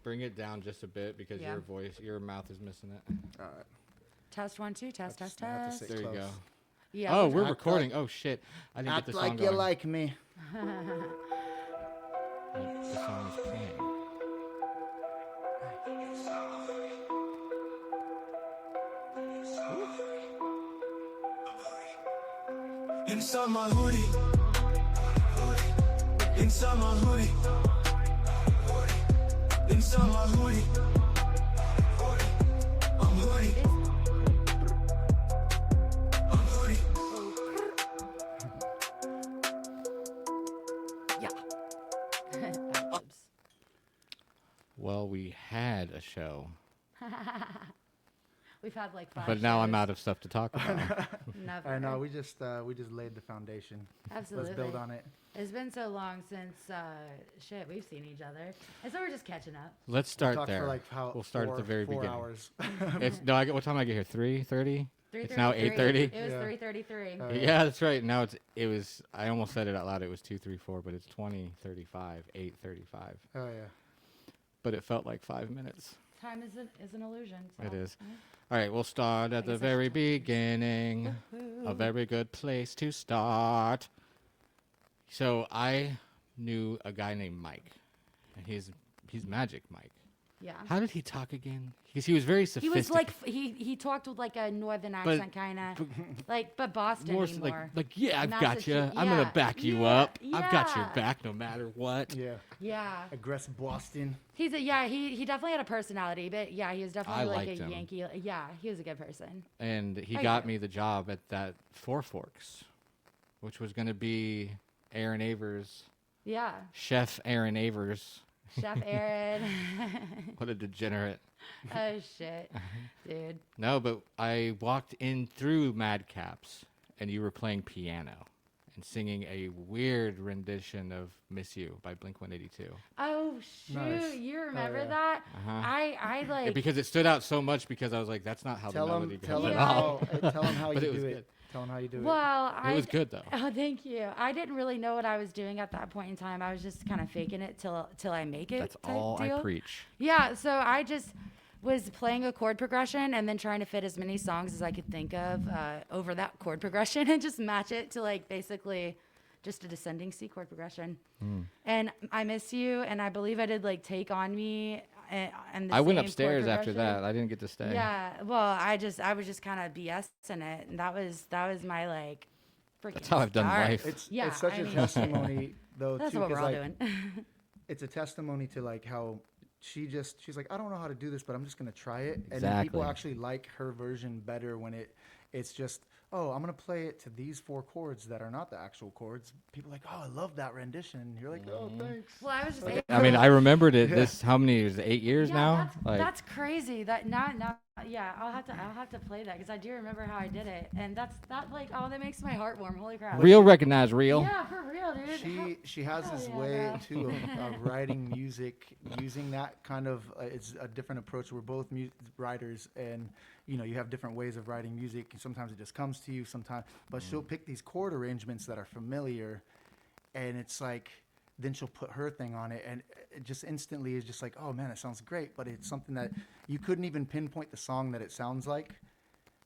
Bring it down just a bit because your mouth is missing it. All right. Test 1 2 test test I have to test. sit There you close. go. Yeah. Oh, we're we're Act recording. like- Oh shit! I didn't Act get the song like you going. like me. The song is playing. Inside my hoodie. Inside my hoodie. Inside my hoodie. I'm hoodie. I'm hoodie. Yeah. Oops. Well, we had a show, We've had like 5 but now I'm shows. out of stuff to talk about. Never. I know. We just laid the foundation. Absolutely. Let's build on it. It's been so long since we've seen each other, and so we're just catching up. Let's start Talked there. for like We'll start at the very 4 beginning. hours. It's no. What time I get here? 3:30. It's now 8:30. It was Yeah. 3:33. Yeah, that's right. Now it was. I almost said it out loud. It was 2:34, but it's 20:35, 8:35. Oh yeah. But it felt like 5 minutes. Time is an illusion. So. It is. All right, we'll start at the guess I very should talk. beginning. A very good place to start. So I knew a guy named Mike, and he's Magic Mike. Yeah. How did he talk again? Because he was very He sophisticated. was like he talked with like a northern accent kind of, but Boston more anymore. like yeah, I've got you. Massachusetts- I'm gonna yeah, back you yeah, up. I've got your yeah. back no matter what. Yeah. Yeah. Aggressive Boston. He definitely had a personality, but yeah, he was definitely I like a liked him. Yankee. Yeah, he was a good person. And he I got get me the job at that Four Forks, which was gonna be Aaron Avers, Yeah. Chef Aaron Avers. Chef Aaron. What a degenerate. Oh shit, dude. No, but I walked in through Madcaps, and you were playing piano and singing a weird rendition of "Miss You" by Blink-182. Oh shoot, Nice. you remember yeah. that? Uh-huh. I like. Because it stood out so much because I was like, "That's not how Tell the him. melody goes Tell him at Yeah. all." how. Tell him how But you it was do good. it. Tell him how you do it. Well, It was good though. Oh, thank you. I didn't really know what I was doing at that point in time. I was just kind of faking it till I make it. That's type all deal. I preach. Yeah, so I just was playing a chord progression and then trying to fit as many songs as I could think of over that chord progression and just match it to like basically just a descending C chord progression. And I Miss You, and I believe I did like Take On Me. And the I went same chord upstairs after progression. that. I didn't get to stay. Yeah, well, I was just kind of BSing it, and that was my like freaking. That's how I've done start. life. It's Yeah, such I a mean- testimony though That's too, what we're 'cause, all like, doing. it's a testimony to like how she's like, I don't know how to do this, but I'm just gonna try it. And then people Exactly. actually like her version better when it's just, oh, I'm gonna play it to these 4 chords that are not the actual chords. People are like, oh, I love that rendition. And you're like, oh, thanks. Well, I was just. I mean, I remembered it. This how many years? 8 years yeah, now. That's crazy. That now, yeah, I'll have to play that because I do remember how I did it, and that makes my heart warm. Holy crap. real recognize real. Yeah, for real, dude. She has hell this yeah, way bro. too of writing music using that kind of it's a different approach. We're both writers, and you have different ways of writing music. Sometimes it just comes to you, sometimes, but she'll pick these chord arrangements that are familiar, and it's like then she'll put her thing on it, and it just instantly is just like, oh man, it sounds great, but it's something that you couldn't even pinpoint the song that it sounds like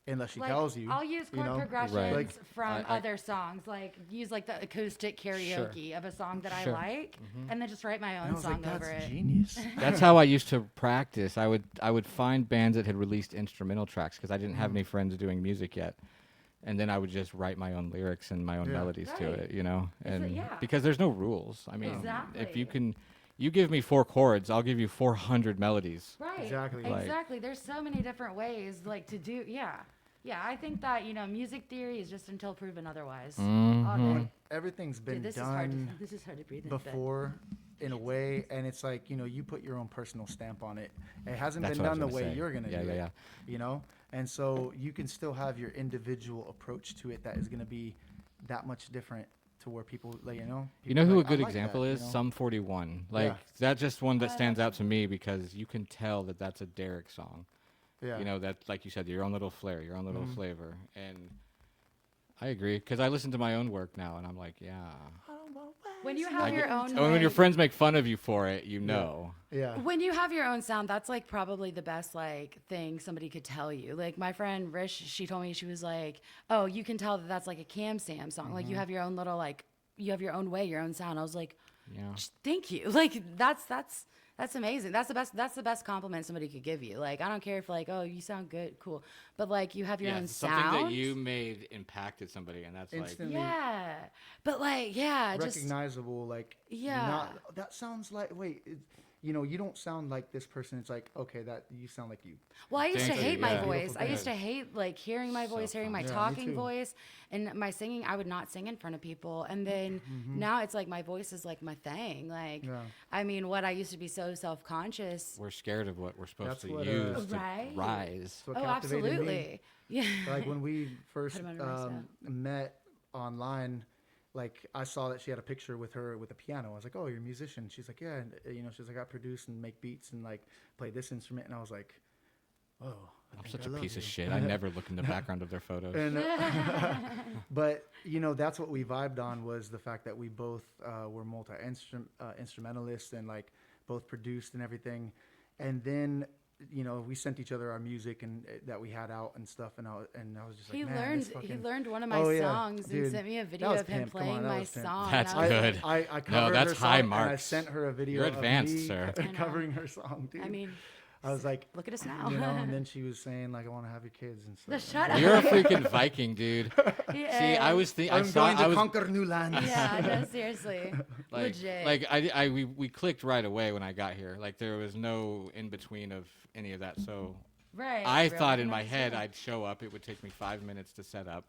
unless she Like, tells you. I'll use chord know? progressions Right. Like, from I- other songs, like use like the acoustic karaoke of a song that Sure. I like, and then just write my And I own was song like, over that's it. genius. That's how I used to practice. I would find bands that had released instrumental tracks because I didn't have any friends doing music yet, and then I would just write my own lyrics and my own Yeah. melodies to Right. it, and yeah. because there's no rules. I mean, if Exactly. you give me 4 chords, I'll give you 400 melodies. Right. Exactly. Like- Exactly. There's so many different ways like to do. Yeah. Yeah. I think that music theory is just until proven otherwise. All day. Everything's been Dude, this is hard. done This is hard to breathe in, but- before in a way, and it's like you put your own personal stamp on it. It hasn't That's been what I was done the gonna way say. you're gonna Yeah, do yeah, it. yeah. And so you can still have your individual approach to it that is gonna be that much different to where people like You people know are who like, a good "I like example that," is? Sum 41. Like Yeah. that's just one that Oh, stands out to me because you can tell that that's a Derek song. Yeah. That, like you said, your own little flair, your own little flavor. And I agree because I listen to my own work now and I'm like, yeah. When you have your own, And when your like- friends make fun of you for it, you know. Yeah. When you have your own sound, that's like probably the best like thing somebody could tell you. Like my friend Rish, she told me, she was like, "Oh, you can tell that that's like a CamSam song. Like you have your own little like, you have your own way, your own sound." I was like, Yeah. "Thank you." Like that's amazing. That's the best compliment somebody could give you. Like I don't care if like, "Oh, you sound good, cool," but like you have your own something sound. that you made impacted somebody, and that's Instantly Yeah, but like just recognizable, like Yeah. not that sounds like you don't sound like this person. It's like, okay, that you sound like you. Well, I used to Thank you, hate my yeah. voice. I Beautiful used to hate like hearing my voice, hearing my Yeah, me talking too. voice, and my singing. I would not sing in front of people, and then now it's like my voice is like my thing. Like, Yeah. I mean, what I used to be so self-conscious. we're scared of what we're supposed That's to what, use to Right. rise. That's what Oh, captivated me. absolutely. Yeah. Like when we first Put 'em under my stem. met online, like I saw that she had a picture with her with a piano. I was like, "Oh, you're a musician." She's like, "Yeah," and she's like, "I produce and make beats and like play this instrument." And I was like, "Oh, I I'm think such I a love piece of you." shit. I never look in the background of their photos. And, but that's what we vibed on, was the fact that we both were instrumentalists and like both produced and everything. And then we sent each other our music and that we had out and stuff. And I was just like, He man, learned. this fucking... He learned one of my Oh, yeah, songs dude. and sent me a That video was of him pimp. Come on, playing that my was pimp. song. That's and I was good. like, I covered that's her high song, and I marks. sent her a video You're of advanced, me sir. I know. covering her song, dude. I mean, I was like, look at us now. and then she was saying like, "I want to have your kids and stuff." Shut up. You're a freaking Viking, dude. Yeah. See, I was thinking. I'm going to conquer new lands. Yeah, no, seriously. Legit. Like we clicked right away when I got here. Like there was no in between of any of that. So Right. I really thought in my nice, head yeah. I'd show up. It would take me 5 minutes to set up.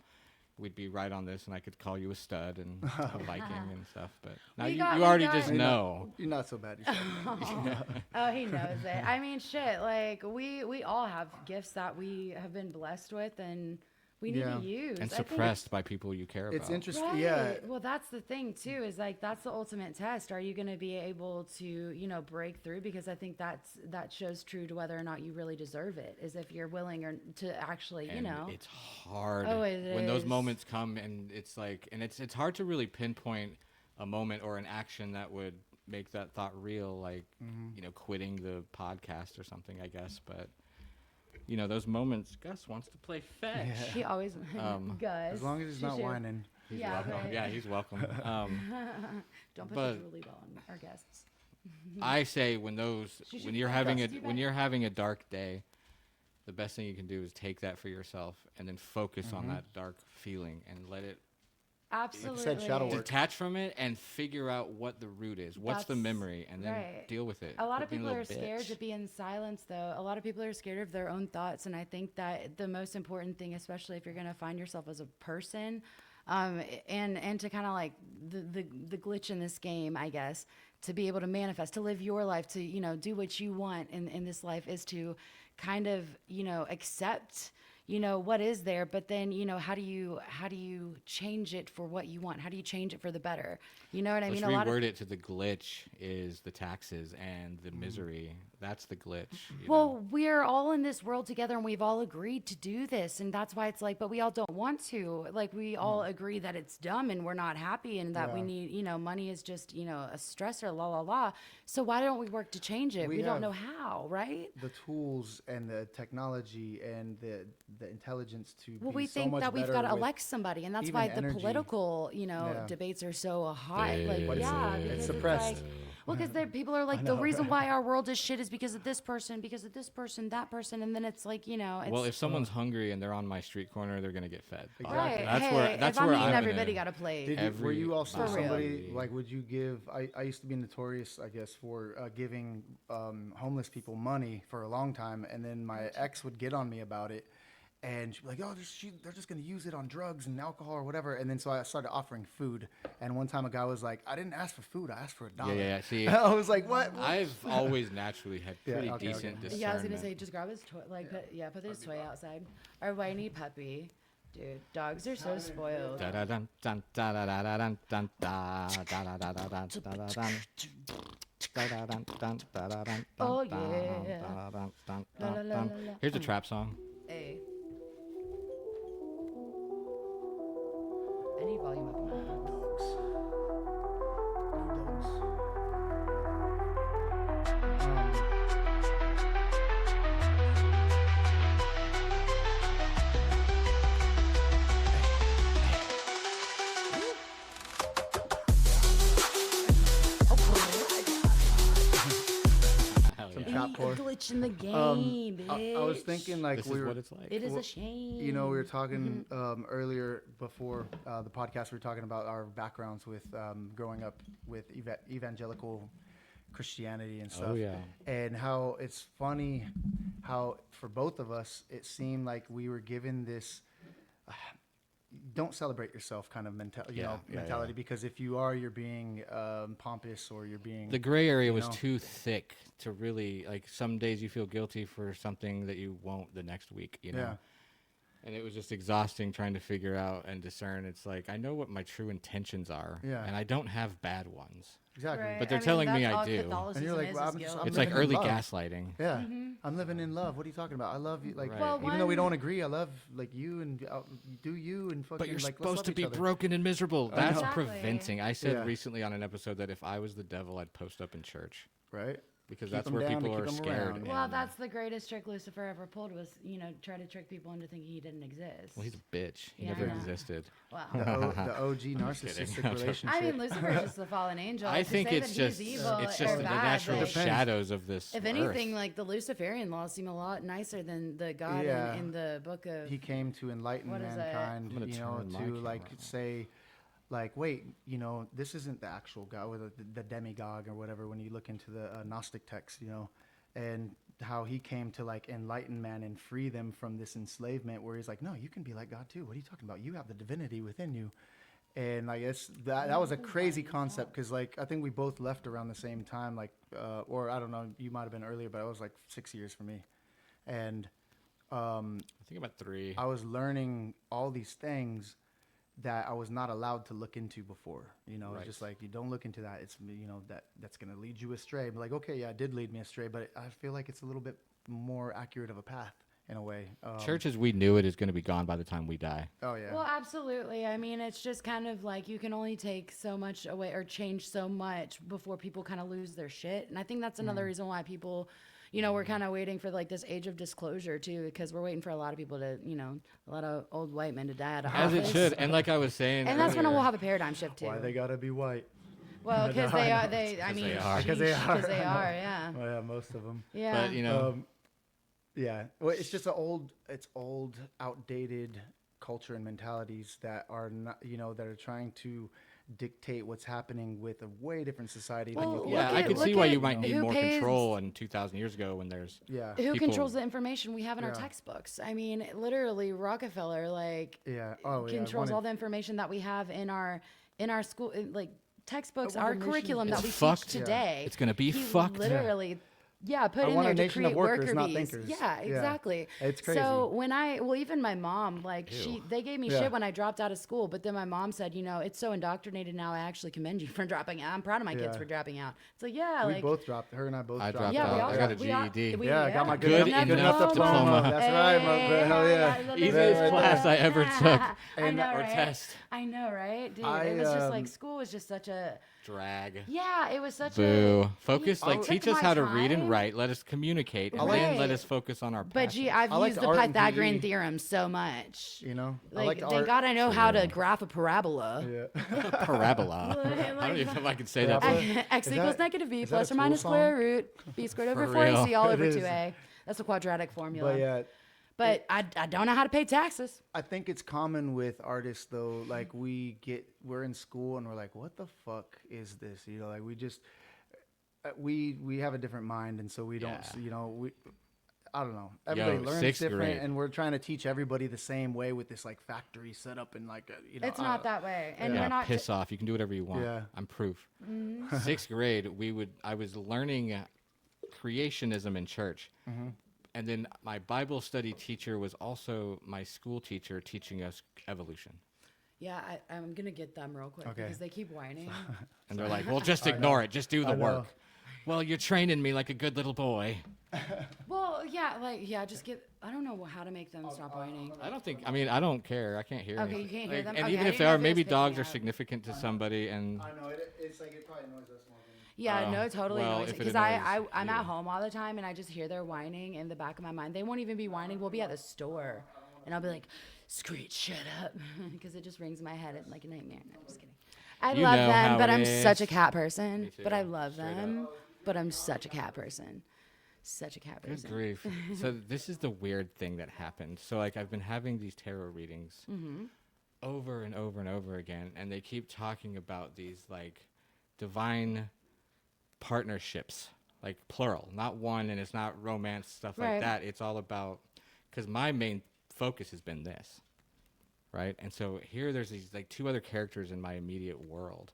We'd be right on this, and I could call you a stud and a Viking and stuff. But now We you got- we already got- just know. You're not so bad. Yourself. Oh, he knows it. I mean, shit. Like we all have gifts that we have been blessed with, and we need Yeah. to use. And I think suppressed by people you care about. It's interesting. Right. Yeah. Well, that's the thing too. Is like that's the ultimate test. Are you going to be able to break through? Because I think that shows true to whether or not you really deserve it. Is if you're willing or to actually And it's hard Oh, it when those is. moments come, and it's like, and it's hard to really pinpoint a moment or an action that would make that thought real, like quitting the podcast or something, I guess. But those moments. Gus wants to play fetch. He always Gus. As long as he's not whining. He's Yeah, welcome. right. Yeah, he's welcome. Don't put but- the truly well on our guests. I say when She should when you're play having Dusty when back. you're having a dark day, the best thing you can do is take that for yourself and then focus on that dark feeling and let it Absolutely. shadow work. detach from it and figure out what the root is. What's the That's memory, and then right. deal with it. A lot Quit of being people are little scared bitch. to be in silence, though. A lot of people are scared of their own thoughts, and I think that the most important thing, especially if you're going to find yourself as a person, and to kind of like the glitch in this game, I guess, to be able to manifest, to live your life, to do what you want in this life, is to kind of accept what is there, but then how do you change it for what you want? How do you change it for the better? You know what I mean? Let's A lot of reword it to the glitch is the taxes and the misery. That's the glitch. you know? Well, we're all in this world together, and we've all agreed to do this, and that's why it's like, but we all don't want to. Like, we all agree that it's dumb, and we're not happy, and that we need, money is just, a stressor, la la la. So why don't we work to change it? We We don't have- know how, right? The tools and the technology and the intelligence to Well, be we so think much that we've better got to with elect somebody, and that's even why the energy. political, Yeah. debates are so hot. Like, But yeah, it's because suppressed. like, well, because people are like, the reason why our world is shit is because of this person, that person, and then it's like, it's, well, if someone's hungry and they're on my street corner, they're gonna get fed. right, That's hey, where that's if I'm where eating, I'm everybody gonna, got a plate. Did you, were you also For real. somebody like? Would you give? I used to be notorious, I guess, for giving homeless people money for a long time, and then my ex would get on me about it, and she'd be like, "Oh, they're just gonna use it on drugs and alcohol or whatever." And then so I started offering food, and one time a guy was like, "I didn't ask for food, I asked for $1." Yeah. See, I was like, "What?" I've always naturally had Yeah, pretty okay, decent okay. discernment. Yeah, I was gonna say, just grab his toy, like, put his toy outside. Our whiny puppy, dude. Dogs are so spoiled. Da-da-dun, dun, da-da-da-da-dun, dun, da, da-da-da-da-dun, da-da-dun. Da-da-dun, dun, da-da-dun, Oh, dun, yeah. da-da-dun, dun, La, la, dun, la, dun. la, la. Here's a trap song. Hey. I need volume up in my headphones. cat a poor. glitch in the game, bitch. I was thinking like This we is were, what it's like. It is well, a shame. you know, we were talking earlier before the podcast. We were talking about our backgrounds with growing up with evangelical Christianity and stuff. Oh, yeah. And how it's funny how for both of us it seemed like we were given this don't celebrate yourself kind of mentality, because if you are, you're being pompous, or you're being The gray area was know. too thick to really, like, some days you feel guilty for something that you won't the next week, you know? Yeah. And it was just exhausting trying to figure out and discern. It's like, I know what my true intentions are, Yeah. and I don't have bad ones. Exactly. Right. But they're I mean, telling me that's I all do. Catholicism And you're like, is, well, is I'm just- guilt. I'm It's like living in early love. gaslighting. Yeah, I'm living in love. What are you talking about? I love you. Like, Right. Well, even though we one- don't agree, I love like you and do you and fucking. But you're like, let's supposed love to each be other. broken and miserable. I That's know. Exactly. preventing. I said Yeah. recently on an episode that if I was the devil, I'd post up in church. Right. Because Keep that's 'em where down to people are keep 'em scared. around. Well, and- that's the greatest trick Lucifer ever pulled was, try to trick people into thinking he didn't exist. Well, he's a bitch. He Yeah, never I know. existed. Wow. The OG kidding. narcissistic I'm joking. relationship. I mean, Lucifer's just the fallen angel. I To think say it's that just he's evil it's or just the bad, natural like, shadows of this. if anything, like the Luciferian laws seem a lot nicer than the God Yeah. in the book of. He came to enlighten What is it? mankind, I'm gonna turn my to camera like on. say, like, wait, this isn't the actual God, or the demigod or whatever. When you look into the Gnostic text, and how he came to like enlighten man and free them from this enslavement, where he's like, no, you can be like God too. What are you talking about? You have the divinity within you. And like that was a crazy concept, because like I think we both left around the same time, like or I don't know, you might have been earlier, but it was like 6 years for me. And I think about 3. I was learning all these things that I was not allowed to look into before. It's Right. just like, you don't look into that. It's that's gonna lead you astray. But like, okay, yeah, it did lead me astray, but I feel like it's a little bit more accurate of a path in a way. Church as we knew it is going to be gone by the time we die. Oh yeah. Well, absolutely. I mean, it's just kind of like you can only take so much away or change so much before people kind of lose their shit. And I think that's another reason why people, we're kind of waiting for like this age of disclosure too, because we're waiting for a lot of people to, a lot of old white men to die out of As it office. should. And like I was saying, And that's when earlier, we'll have a paradigm shift too. Why they gotta be white? Well, because No, I they know. are. I mean, they are. Because they are. Because they are. Yeah. Oh yeah, most of them. Yeah. But Yeah. Well, it's just it's old, outdated culture and mentalities that are not, that are trying to dictate what's happening with a way different society Well, than you. yeah, look I at- could see look why at you might need who more pays- control in 2,000 years ago when there's Yeah. Who people- controls the information we have in our Yeah. textbooks? I mean, literally, Rockefeller Yeah. Oh yeah. controls all One the information that we have in our school, like textbooks, I want our a nation- curriculum that It's we fucked. teach today. It's gonna be He fucked. Literally. Yeah, put I in want there a to nation of create workers, worker not bees. thinkers. Yeah, Yeah. exactly. It's crazy. So even my mom, like Ew. they gave me Yeah. shit when I dropped out of school, but then my mom said, it's so indoctrinated now. I actually commend you for dropping out. I'm proud of my kids Yeah. for dropping out. So yeah, we like both dropped. Her and I both I dropped. dropped yeah, we out. all I got a we all- GED. we- Yeah, I got my Good enough diploma. That's right, hell yeah. Easiest Right class there. I ever took. I know, or right? test. I know, right, dude? I, It was just like school was just such a Drag. yeah. It was such Boo. a Focus, I like, took teach us my how to read and time. write. Let us communicate. And Right. then let us focus on our But gee, I've I like used the the art and Pythagorean PE. theorem so much. I Like, like the thank art. God I know how to graph a parabola. Yeah. parabola. I don't even know if I can say that. Parabola? X Is equals that- negative b is that plus a or minus Tool square root b squared over For 4ac real. all It over is. 2a. That's a quadratic formula. But yeah, But I don't know how to pay taxes. I think it's common with artists though. Like we're in school and we're like, what the fuck is this? Like we just we have a different mind, and so we don't. Yeah. I don't know. Everybody learns 6th different, grade. and we're trying to teach everybody the same way with this like factory setup and like It's not that way, and Yeah, we're not. piss off. You can do whatever you want. Yeah. I'm proof. Mm-hmm. 6th grade, I was learning creationism in church. Mm-hmm. And then my Bible study teacher was also my school teacher teaching us evolution. Yeah, I'm gonna get them real quick Okay. because they keep whining. And they're like, well, just ignore it. Just do the I know. work. Well, you're training me like a good little boy. Well, yeah, just get. I don't know how to make them stop whining. I don't care. I can't hear Okay, anything. you can't hear them? And Okay, even I if didn't they know are, if it maybe was dogs picking are up. significant to somebody. And I know it's like it probably annoys us more than. Yeah, Oh, no, it totally well, annoys me if it because annoys I'm you. at home all the time and I just hear their whining in the back of my mind. They won't even be whining. We'll be at the store and I'll be like, "Screech, shut up," because it just rings in my head like a nightmare. No, I'm just kidding. I You love know them, how but it I'm such a is. cat person. Me But I too, love straight them, but I'm such a cat person. Such a cat Good person. grief. So this is the weird thing that happened. So like I've been having these tarot readings over and over and over again, and they keep talking about these like divine partnerships, like plural, not one, and it's not romance stuff like Right. that. It's all about, because my main focus has been this, right? And so here there's these like two other characters in my immediate world,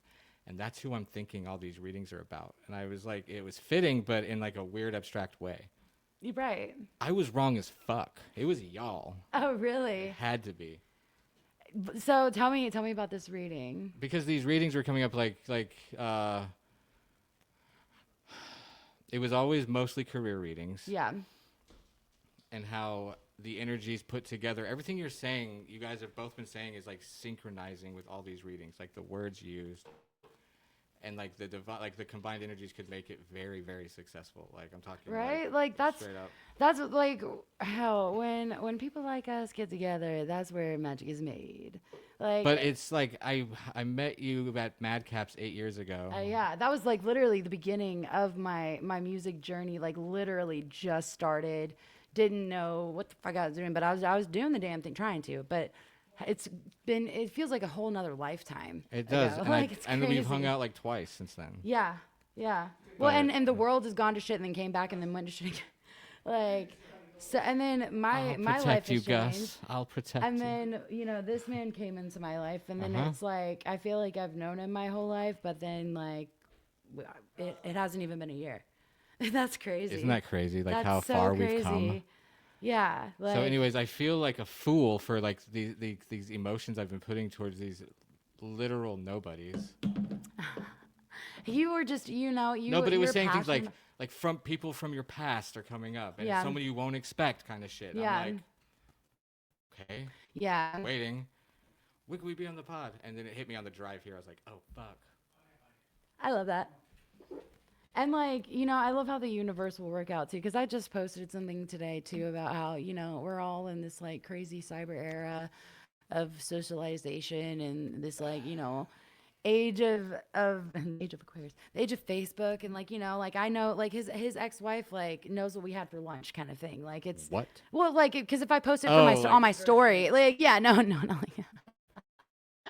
and that's who I'm thinking all these readings are about. And I was like, it was fitting, but in like a weird abstract way. You're right. I was wrong as fuck. It was y'all. Oh, It really? had to be. So tell me about this reading. Because these readings were coming up it was always mostly career readings. Yeah. And how the energies put together, everything you're saying, you guys have both been saying, is like synchronizing with all these readings, like the words used, and like the combined energies could make it very, very successful. Like I'm talking, Right? Like that's straight up. like how when people like us get together, that's where magic is made. Like But it's like I met you at Madcaps 8 years ago. yeah, that was like literally the beginning of my music journey. Like literally just started. Didn't know what the fuck I was doing, but I was doing the damn thing, trying to. But it feels like a whole nother lifetime. It does, ago. and, Like, it's and we've hung crazy. out like twice since then. Yeah, yeah. Well, But- and the world has gone to shit and then came back and then went to shit again. Like, so, and then my I'll life protect has you, Gus. changed. I'll protect And you. then, this man came into my life, and then Uh-huh. it's like, I feel like I've known him my whole life, but then, like, it hasn't even been a year. That's crazy. Isn't that crazy? Like That's how so far crazy. we've come. Yeah. Like, So, anyways, I feel like a fool for like these emotions I've been putting towards these literal nobodies. you were just, Nobody was you're saying things passionate like from people from your past are coming up, and Yeah. it's someone you won't expect, kind of shit. Yeah. I'm like, okay, Yeah. waiting. When can we be on the pod? And then it hit me on the drive here. I was like, oh fuck. I love that. And like, I love how the universe will work out too. Cause I just posted something today too about how, we're all in this like crazy cyber era of socialization and this like, age of age of Aquarius, the age of Facebook. And like, like I know like his ex-wife like knows what we had for lunch kind of thing. Like it's What? well, like, cause if I post it Oh, on like- my story, like, yeah, no. Like,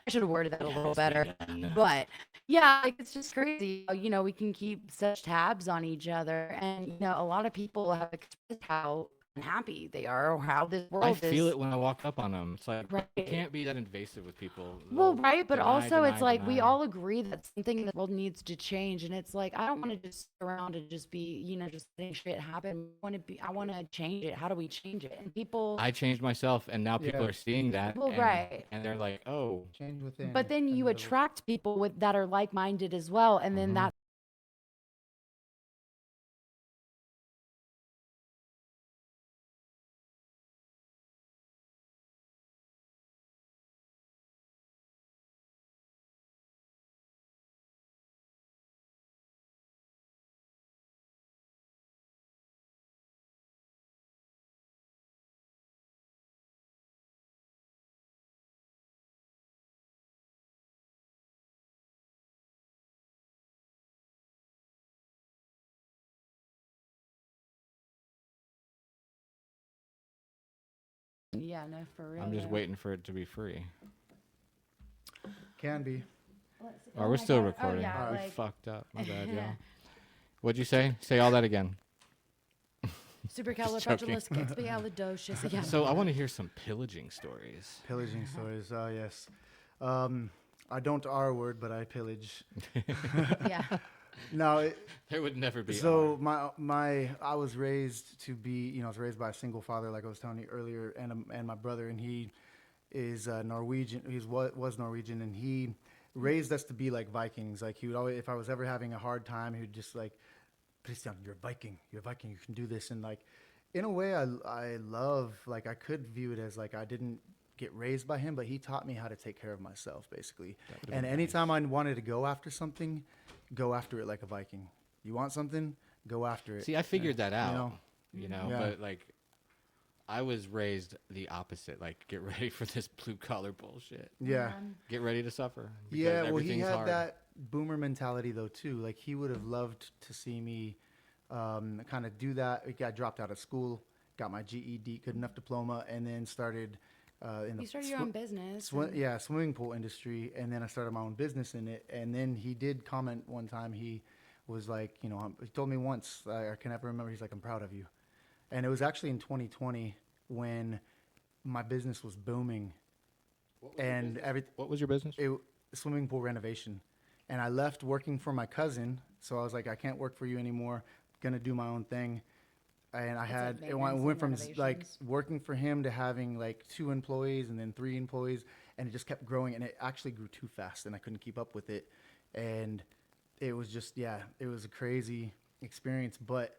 I should have worded that a little better, but yeah, like it's just crazy. How, we can keep such tabs on each other, and a lot of people have expressed how unhappy they are, or how this world I is. feel it when I walk up on them. It's like you Right. can't be that invasive with people. Well, They'll right, but deny, also it's deny, like we deny. all agree that something in the world needs to change, and it's like I don't want to just sit around and just be, just letting shit happen. I want to change it. How do we change it? And people, I changed myself, and now people Yeah. are seeing that. Well, and, right. And they're like, oh, Change within. but then and you the- attract people that are like-minded as well, and then Mhm. that. Yeah, no, for real. I'm just though. waiting for it to be free. Can be. Oh, Oh we're my still God. Oh, recording. yeah, We like- fucked up. My bad, y'all. What'd you say? Say all that again. Supercalifragilisticexpialidocious. Yeah. So I want to hear some pillaging stories. Pillaging stories. Oh yes. I don't R word, but I pillage. yeah. No. There would never be. So I was raised to be, I was raised by a single father, like I was telling you earlier, and my brother, and he is Norwegian. Was Norwegian, and he raised us to be like Vikings. Like he would always, if I was ever having a hard time, he would just like, Kristian, you're a Viking. You're a Viking. You can do this. And like, in a way, I love, like, I could view it as like I didn't get raised by him, but he taught me how to take care of myself, basically. would've And been anytime I wanted to go after something, go after it like a Viking. You want something, go after it. See, I figured that out. know? Yeah. But like, I was raised the opposite. Like, get ready for this blue collar bullshit. Yeah. Get ready to suffer. because Yeah, well, he everything's had hard. that boomer mentality though too. Like he would have loved to see me kind of do that. I got dropped out of school, got my GED, good enough diploma, and then started in the You started your own business. swimming pool industry, and then I started my own business in it. And then he did comment one time. He was like, you know, he told me once, I can never remember. He's like, "I'm proud of you," and it was actually in 2020 when my business was booming, and What was your business? swimming pool renovation. And I left working for my cousin, so I was like, I can't work for you anymore. Gonna do my own thing. And I It's had like it maintenance went and from like renovations. working for him to having like 2 employees and then 3 employees, and it just kept growing, and it actually grew too fast, and I couldn't keep up with it. And it was just it was a crazy experience, but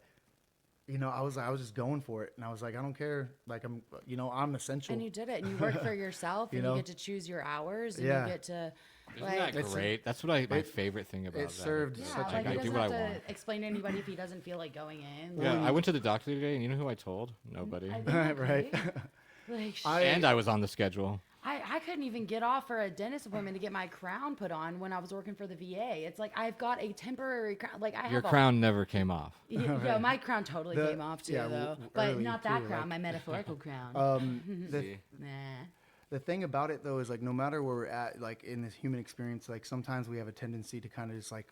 you know, I was just going for it, and I was like, I don't care, like I'm essential. And you did it, and you work for yourself, You and know? you get to choose your hours, and Yeah. you get to, Isn't like, that great? That's my favorite thing about it that. served yeah, such a like I he do doesn't what have I to want. explain to anybody if he doesn't feel like going in. Yeah, Like, I went to the doctor today, and you know who I told? Nobody. I think that's Right. great. Like, And I was on the schedule. I couldn't even get off for a dentist appointment to get my crown put on when I was working for the VA. It's like I've got a temporary crown. Like I Your have crown never came off. Yeah, my crown totally The- came off too, yeah, though. But early not that too, crown, like- my metaphorical crown. the See? Nah. the thing about it though is like no matter where we're at, like in this human experience, like sometimes we have a tendency to kind of just like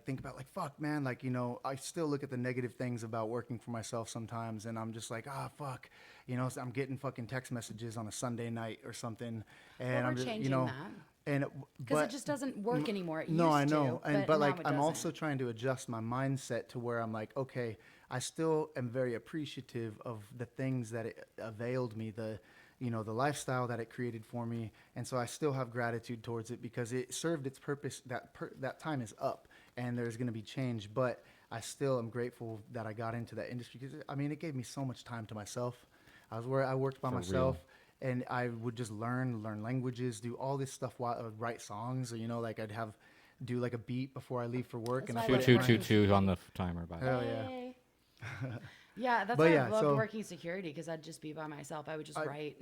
think about like, fuck man, like, you know, I still look at the negative things about working for myself sometimes, and I'm just like, fuck, you know, so I'm getting fucking text messages on a Sunday night or something, and Well, we're I'm just, changing you know, that. and Because it just doesn't work anymore. It no, used I know, to, but now like it I'm doesn't. also trying to adjust my mindset to where I'm like, okay, I still am very appreciative of the things that it availed me, the lifestyle that it created for me, and so I still have gratitude towards it because it served its purpose. That time is up, and there's going to be change, but I still am grateful that I got into that industry because I mean, it gave me so much time to myself. I worked by For myself. And I would just learn languages, do all this stuff while I would write songs, or, you know, like I'd do like a beat before I leave for work. That's And why I I Two, love two, working. two, two on the timer. By the way. Hell yeah. Hey. Yeah, that's But why yeah, I loved so- working security, because I'd just be by myself. I would just write.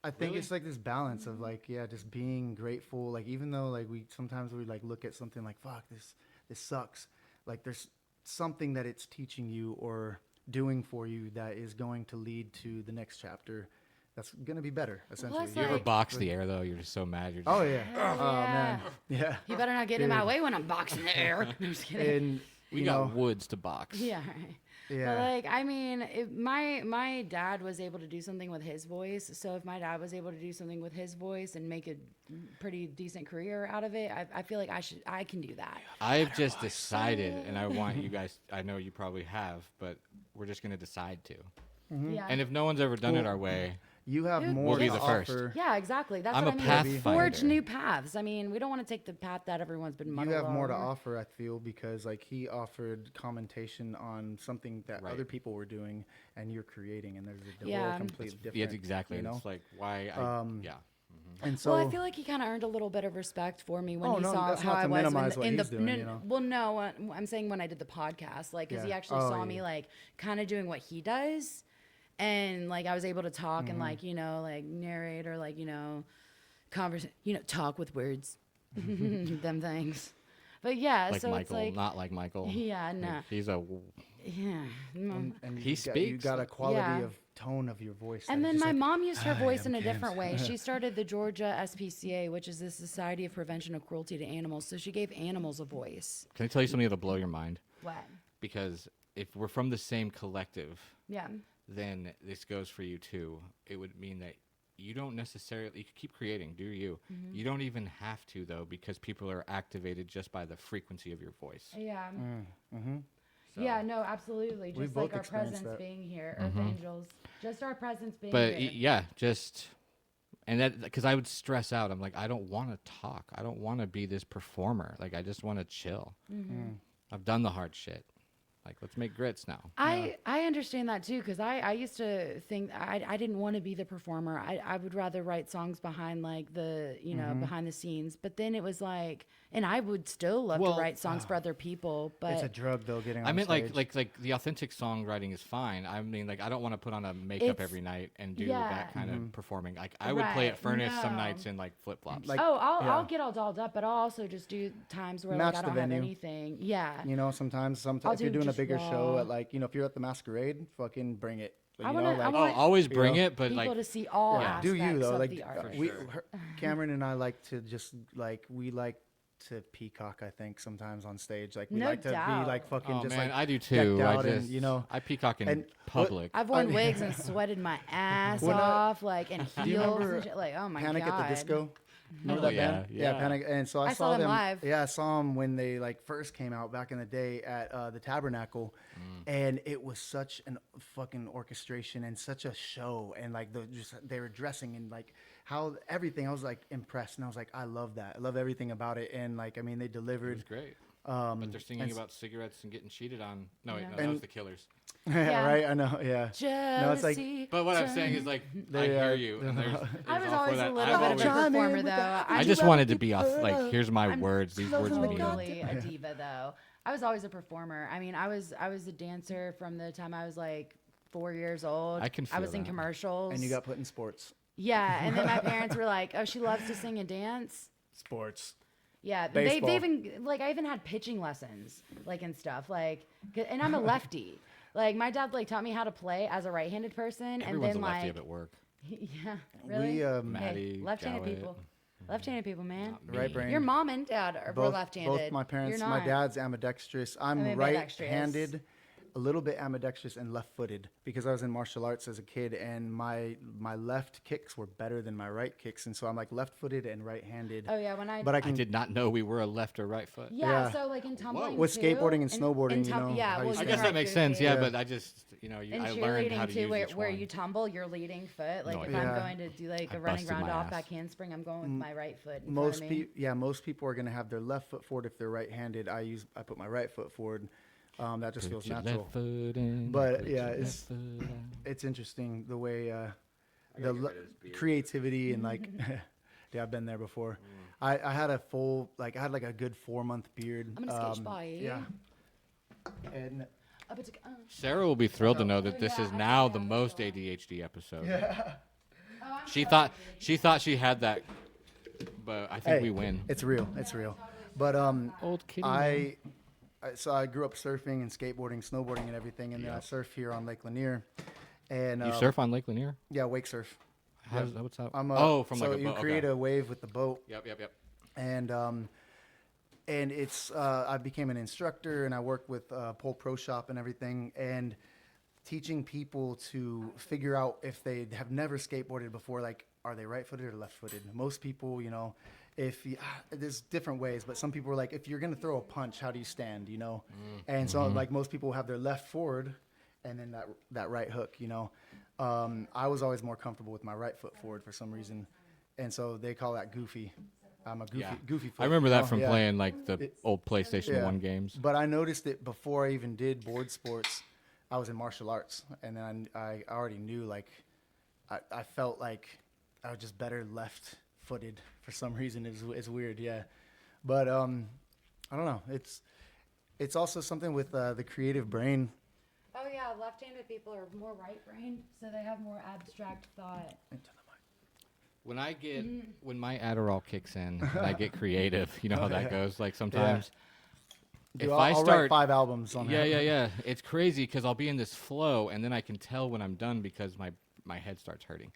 I think Really? it's like this balance of like, just being grateful. Like, even though like sometimes we like look at something like, fuck, this sucks. Like there's something that it's teaching you or doing for you that is going to lead to the next chapter. That's going to be better, essentially. Plus, You ever like- box the air though? You're just so mad. You're just Oh yeah. Hell Oh yeah. man. Yeah. You better not get in my Dude. way when I'm boxing the air. No, I'm just kidding. And we you got know, woods to box. Yeah. Right. yeah. But like, I mean, if my dad was able to do something with his voice. So if my dad was able to do something with his voice and make a pretty decent career out of it, I feel like I can do that. I've just decided, and I want you guys. I know you probably have, but we're just gonna decide to. Yeah. And if no one's ever done it Well, our way, You have We'll more be to the first. offer. Yeah, exactly. That's I'm what a I mean. pathfinder. Forge new paths. I mean, we don't want to take the path that everyone's been You muddled have more to over. offer, I feel, because like he offered commentation on something that Right. other people were doing, and you're creating, and there's a Yeah. whole complete different. yeah, exactly. You know? It's like why? Yeah. And so Well, I feel like he kind of earned a little bit of respect for me when Oh, he no, saw that's how not I to was minimize what in he's the doing, you know? Well, no, I'm saying when I did the podcast, like, because he Yeah. actually Oh, saw yeah. me like kind of doing what he does, and like I was able to talk Mm-hmm. and like like narrate or like talk with words, them things. But yeah, Like so Michael, it's like not like Michael. yeah, no, He's a. yeah. and He you speaks. got a quality Yeah. of tone of your voice. And that then is just my like, mom used her "Hi, voice I'm in a different Cams." way. She started the Georgia SPCA, which is the Society of Prevention of Cruelty to Animals. So she gave animals a voice. Can I tell you something that'll blow your mind? What? Because if we're from the same collective, Yeah. then this goes for you too. It would mean that you don't necessarily, you could keep creating, do you? Mm-hmm. You don't even have to though, because people are activated just by the frequency of your voice. Yeah. So- Yeah, no, absolutely. We Just both like our experienced presence that. being here, Earth Angels. Just our presence being But here. yeah, just, and that, because I would stress out. I'm like, I don't want to talk. I don't want to be this performer. Like, I just want to chill. I've done the hard shit. Like, let's make grits now. I understand that too, because I used to think I didn't want to be the performer. I would rather write songs behind like the behind the scenes. But then it was like And I would still love Well, to write songs for other people, but It's a drug though. Getting on I meant stage. like the authentic songwriting is fine. I mean, like I don't want to put on a makeup It's- every night and do yeah. that kind of performing. Like I would play Right, at Furnace some no. nights in like flip flops. Like, I'll yeah. get all dolled up, but I'll also just do times where Match like I the don't have venue. anything. Yeah. You know, sometimes I'll if you're do doing a just bigger show raw. at like, if you're at the Masquerade, fucking bring it. I You wanna- know, I like, want- always bring know, it, but People like to see all yeah, do aspects you though? of Like the art. Cameron and I like to just like we like to peacock. I think sometimes on stage, like we No like to doubt. be like fucking oh just man, like I do decked too. I out and, just you know. I peacock in and what- public. I've worn wigs and sweated my ass When I- off, like, and Do you heels remember and shit. Like, oh my Panic god. at the Disco. Remember Oh, that band? yeah. Panic. And so I saw them live. Yeah, I saw them when they like first came out back in the day at the Tabernacle, and it was such an fucking orchestration and such a show, and like they were dressing and like how everything. I was like impressed, and I was like, I love that. I love everything about it, and like I mean, they It delivered. was great. But they're singing and- about cigarettes and getting cheated on. No, wait, Yeah. no, that And- was the Killers. Yeah. Right? I know. Yeah. No, it's like Jealousy But what I'm saying is like I They hear are- you. And there's I was all for always that. a little I've bit of always- a Chime in performer, with though. that. I do just have wanted to to be be like, here's my I'm words. These words mean totally a diva, though. I was always a performer. I mean, I was a dancer from the time I was like 4 years old. I can I was feel in that. commercials. And you got put in sports. yeah, and then my parents were like, "Oh, she loves to sing and dance." Sports. Yeah, Baseball. they even like I even had pitching lessons like and stuff like, and I'm a lefty. Like my dad like taught me how to play as a right-handed person, Everyone's and a then lefty like up at work. yeah, really. We Maddie, left-handed Jowett. people, left-handed people, man. Not right me. brain. Your mom and dad are both, left-handed. Both my parents. You're My not. dad's ambidextrous. I'm I'm ambidextrous. right-handed, a little bit ambidextrous and left-footed because I was in martial arts as a kid, and my left kicks were better than my right kicks, and so I'm like left-footed and right-handed. Oh yeah, when I. But I I can. did not know we were a left or right foot. yeah, yeah. so like in tumbling With too, skateboarding and snowboarding, in you know, yeah, how you well, I Yeah. guess you're that makes goofy. sense. Yeah, Yeah. but I just In I learned how to cheerleading too, use each where one. you tumble, your leading foot. Like No, if yeah. I'm going to do like I a running busted round my off ass. back handspring, I'm going with my right foot. In Most front of me. people, most people are gonna have their left foot forward if they're right-handed. I put my right foot forward. That just feels Put your natural. left foot in, But, put yeah, your it's- left foot out. It's interesting the way gotta the get rid of this beard. creativity and like yeah, I've been there before. I had a full I had like a good 4-month beard. I'm gonna sketch by you. Yeah. And Oh, but Sarah will be thrilled to know that Oh, this yeah, is I now see the that. most ADHD episode. yeah, I'm She sorry, thought baby. she had that, but I think Hey, we win. it's real. It's real. But Old kitty. so I grew up surfing and skateboarding, snowboarding and everything, and then I Yep. surf here on Lake Lanier. And You surf on Lake Lanier? Yeah, wake surf. How's what's up? I'm from so like a you boat. create Okay. a wave with the boat. Yep. And it's I became an instructor and I work with Pole Pro Shop and everything, and teaching people to figure out if they have never skateboarded before, like are they right-footed or left-footed. Most people, you know, if you, there's different ways, but some people are like, if you're gonna throw a punch, how do you stand, you know? And so like most people have their left forward and then that right hook, you know. I was always more comfortable with my right foot forward for some reason, and so they call that goofy. I'm a goofy foot. I remember you that know? from Yeah. playing like the It- old PlayStation Yeah. 1 games. But I noticed it before I even did board sports. I was in martial arts, and then I already knew like I felt like I was just better left-footed for some reason. It's weird, yeah. But I don't know. It's also something with the creative brain. Oh yeah, left-handed people are more right-brained, so they have more abstract thought. When I get when my Adderall kicks in and I get creative, you know how that goes. Like sometimes Dude, if I'll I write start 5 albums on that. yeah, it's crazy because I'll be in this flow and then I can tell when I'm done because my head starts hurting.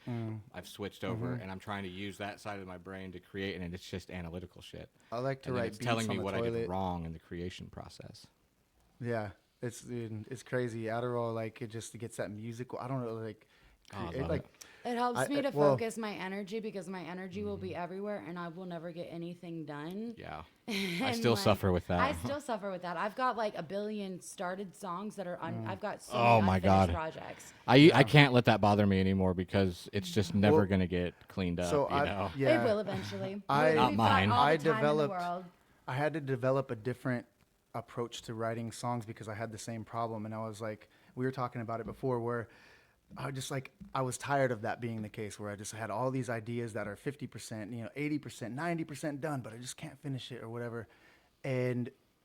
I've switched over and I'm trying to use that side of my brain to create, and it's just analytical shit. I like to And then write it's beats telling on me the what I toilet. did wrong in the creation process. Yeah, it's crazy. Adderall, like it just gets that musical. I don't know, like Oh, I it, love like it. It helps me to well- focus my energy because my energy will be everywhere and I will never get anything done. Yeah. I And, still like, suffer with that. I still suffer with that. I've got like a billion started songs that are I've got so Oh many my unfinished God. projects. I can't let that bother me anymore because it's just never Well, gonna get cleaned up. so you know? yeah, It will eventually. I- Not We've mine. got all I the time in the developed- world. I had to develop a different approach to writing songs because I had the same problem, and I was like, we were talking about it before, where I was tired of that being the case where I just had all these ideas that are 50%, 80%, 90% done, but I just can't finish it or whatever.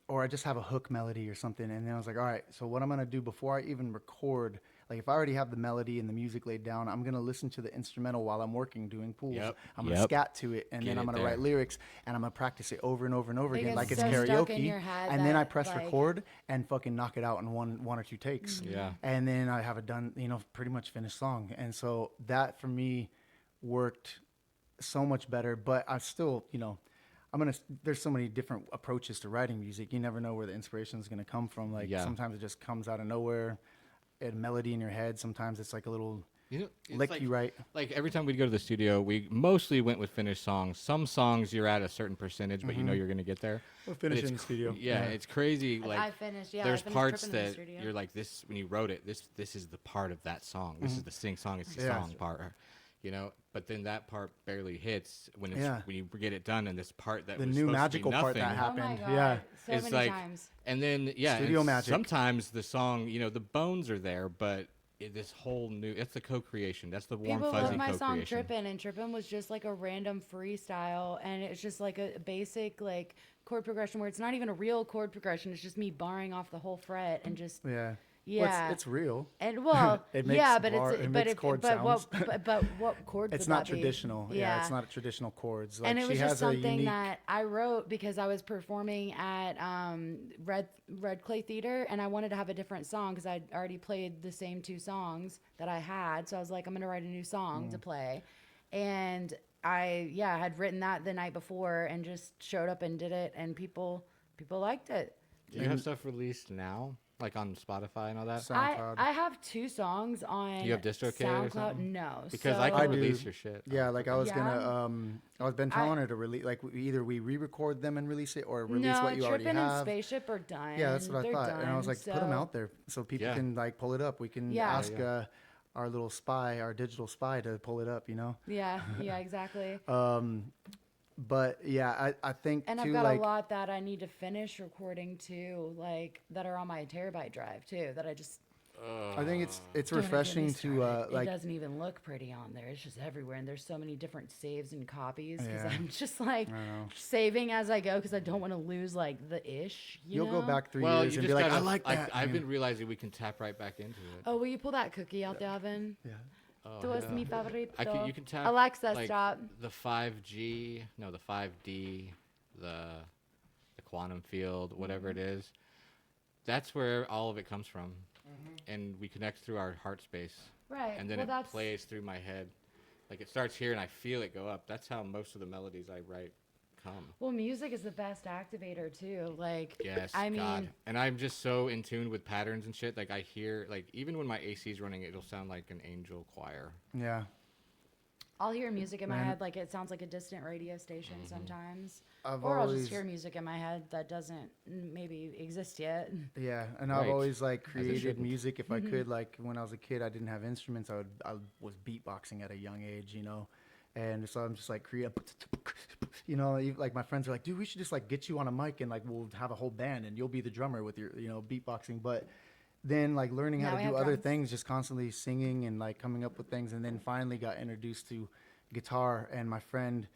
Or I just have a hook melody or something. And then I was like, all right, so what I'm going to do before I even record, like if I already have the melody and the music laid down, I'm going to listen to the instrumental while I'm working, doing pools. Yep. I'm going to scat to it. And Get then I'm it going to there. write lyrics and I'm going to practice it over and over and over It again. gets Like it's so stuck in karaoke. your head And then I that, press like- record and fucking knock it out in one or two takes. Yeah. And then I have a done, pretty much finished song. And so that for me worked so much better, but I still, there's so many different approaches to writing music. You never know where the inspiration is going to come from. Like sometimes it just comes out of nowhere, a melody in your head. Sometimes it's like a little It's lick like, you write. Like every time we'd go to the studio, we mostly went with finished songs. Some songs you're at a certain percentage, but you know you're going to get there. We'll But finish it's in the studio. Yeah, it's crazy. Like I finished. Yeah, there's I finished parts tripping in the that studio. you're like, this when you wrote it, this is the part of that song. This is the song. It's the Yeah. song part. But then that part barely hits when when you get it done, and this part that The was new supposed magical to be part nothing, that happened. Oh my God. Yeah. So it's many like, times. and then Studio and magic. sometimes the song, the bones are there, but this whole new, it's the co-creation. That's the warm People fuzzy love my song co-creation. Trippin', and Trippin' was just like a random freestyle, and it's just like a basic like chord progression where it's not even a real chord progression. It's just me barring off the whole fret and just Yeah. yeah. Well, it's real. And well, It makes yeah, but bar- it's it but makes if, chord but what sounds. but what chords? It's would not that be? traditional. Yeah. It's not traditional chords. Like And it was she just has a something unique. that I wrote because I was performing at Red Clay Theater, and I wanted to have a different song because I'd already played the same two songs that I had. So I was like, I'm gonna write a new song to play, and I had written that the night before and just showed up and did it, and people liked it. Do you have stuff released now, like on Spotify and all that? SoundCloud. I have 2 songs on You have DistroKid or SoundCloud. something? No, Because so, I I can do. release your shit. Yeah, like I was Yeah. gonna, I was been telling her to release, like either we re-record them and release it, or release no, what you already Trippin' and have. Spaceship are done. Yeah, that's what I They're thought, and I was done, like, put them so- out there so people Yeah. can like pull it up. We can Yeah. ask our little spy, our digital spy, to pull it up. Yeah, exactly. But yeah, I think And too, I've got like a lot that I need to finish recording too, like that are on my terabyte drive too. That I just I think it's don't even get me refreshing to started. like It doesn't even look pretty on there. It's just everywhere, and there's so many different saves and copies because Yeah. I'm just like I know. saving as I go because I don't want to lose like the ish. You'll know? go back 3 Well, years you and just be like, gotta, I like that. I've and- been realizing we can tap right back into it. Oh, will you pull that cookie out the oven? yeah. Oh, Tu es yeah. mi favorito. You can tap Alexa, like, stop. the 5G, no, the 5D, the quantum field, whatever it is. That's where all of it comes from, and we connect through our heart space, Right. and then well, it that's plays through my head. Like it starts here, and I feel it go up. That's how most of the melodies I write come. well, music is the best activator too. Like, Yes, I God. mean, And I'm just so in tune with patterns and shit. Like I hear, like even when my AC's running, it'll sound like an angel choir. Yeah. I'll hear music in my Man. head like it sounds like a distant radio station sometimes. I've Or I'll always just hear music in my head that doesn't maybe exist yet. Yeah, and I've Right. always like it created shouldn't. music if I could. Like when I was a kid, I didn't have instruments. I was beatboxing at a young age, and so I'm just like like my friends are like, dude, we should just like get you on a mic and like we'll have a whole band and you'll be the drummer with your beatboxing. But then like learning Now how we to do have other drums. things, just constantly singing and like coming up with things, and then finally got introduced to guitar. And my friend,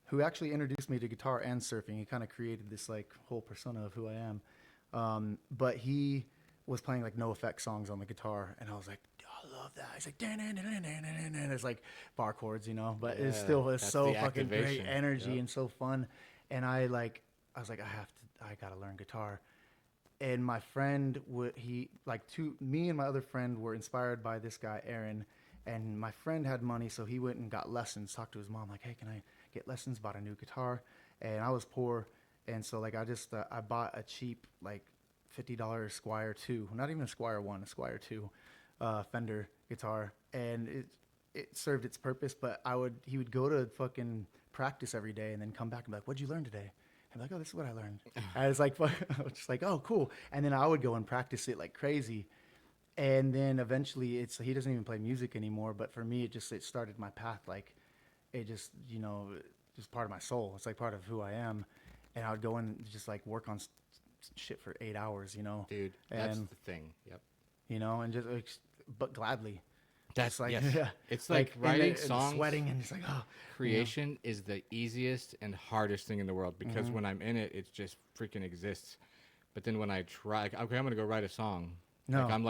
who actually introduced me to guitar and surfing, he kind of created this like whole persona of who I am. But he was playing like no effect songs on the guitar, and I was like, I love that. He's like, and it's like bar chords, but it's Yeah, still it's that's so the fucking great activation. energy Yep. and so fun. And I was like, I gotta learn guitar. And my friend me and my other friend were inspired by this guy Aaron, and my friend had money, so he went and got lessons. Talked to his mom like, hey, can I get lessons? Bought a new guitar, and I was poor, and so like I just I bought a cheap like $50 Squire 2, not even a Squire 1, a Squire 2 Fender guitar, and it served its purpose. But he would go to fucking practice every day and then come back and be like, what'd you learn today? I'm like, oh, this is what I learned. I was like, I was just like, oh, cool. And then I would go and practice it like crazy. And then eventually he doesn't even play music anymore. But for me, it started my path. Like it just, just part of my soul. It's like part of who I am. And I would go and just like work on shit for 8 hours, Dude, that's and the thing. Yep. and just, but gladly. That's like, yes. yeah. It's like and writing and songs. sweating, and it's like, oh. Creation is the easiest and hardest thing in the world because Mm-hmm. when I'm in it, it just freaking exists. But then when I try, like, okay, I'm gonna go write a song. No. I'm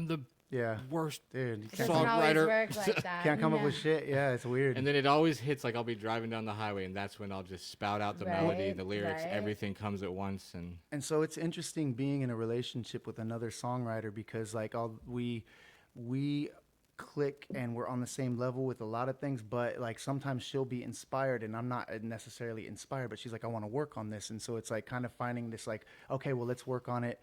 the Yeah. worst Dude, you It can't, doesn't always songwriter. work like that. can't come up Yeah. with shit. Yeah, it's weird. And then it always hits like I'll be driving down the highway, and that's when I'll just spout out the melody, Right, the lyrics, right. everything comes at once, and And so it's interesting being in a relationship with another songwriter because like we click and we're on the same level with a lot of things, but like sometimes she'll be inspired and I'm not necessarily inspired, but she's like, I want to work on this. And so it's like kind of finding this like, okay, well, let's work on it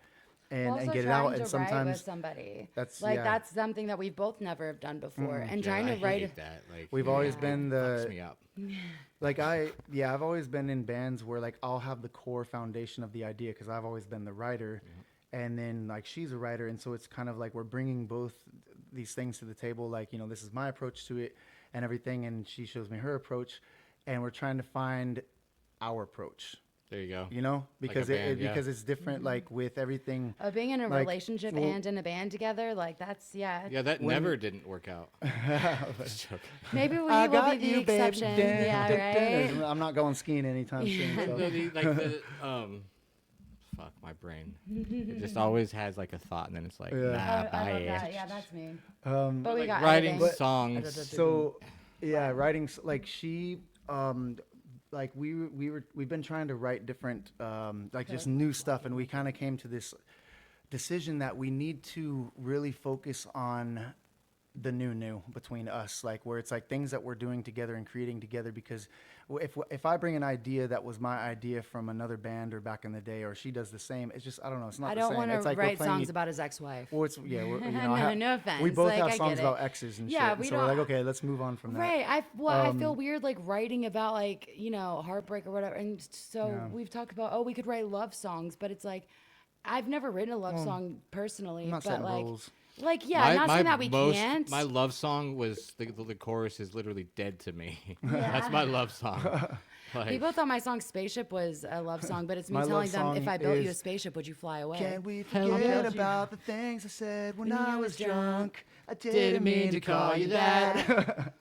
and Also get it trying out. to And write with sometimes somebody. that's- like yeah. that's something that we both never have done before. And yeah, trying to I write hate that. Like we've always Yeah. been fucks me up. like I've always been in bands where like I'll have the core foundation of the idea because I've always been the writer, and then like she's a writer, and so it's kind of like we're bringing both these things to the table. Like, you know, this is my approach to it and everything, and she shows me her approach, and we're trying to find our approach. There you go. You know, because band, yeah. because it's different. Like with everything. being in a like, relationship well- and in a band together, like that's Yeah, that When- never didn't work out. Just joking. Maybe we I will got be the you, babe. exception. Dun, Yeah, dun, right. dun. I'm not going skiing anytime soon. No, So. fuck my brain. It just always has like a thought, and then it's like, Yeah. nah, I love bye. that. Yeah, that's me. Um, But we Like got writing editing. songs. So, yeah, writing like she, like we've been trying to write different, like just new stuff, and we kind of came to this decision that we need to really focus on the new between us, like where it's like things that we're doing together and creating together. Because if I bring an idea that was my idea from another band or back in the day, or she does the same, it's just I don't know. It's not. I the don't same. want to It's like we're write playing songs about his ex-wife. Well, it's yeah. We're, you know, No, I have, no offense. We both Like, have I songs get it. about exes and Yeah, shit. we And so we're like, don't- okay, let's move on from that. Right. I feel weird like writing about like, you know, heartbreak or whatever. And so Yeah. we've talked about, oh, we could write love songs, but it's like I've never written a love song personally, I'm not but setting like rules. yeah, not saying that we most- can't. My love song was the chorus is literally dead to me. That's my love song. Like, People thought my song Spaceship was a love song, but it's me My love telling them, song if I built you a is, spaceship, would you fly away? Can we Hello. forget about the things I said when I was drunk? I didn't mean to call you that.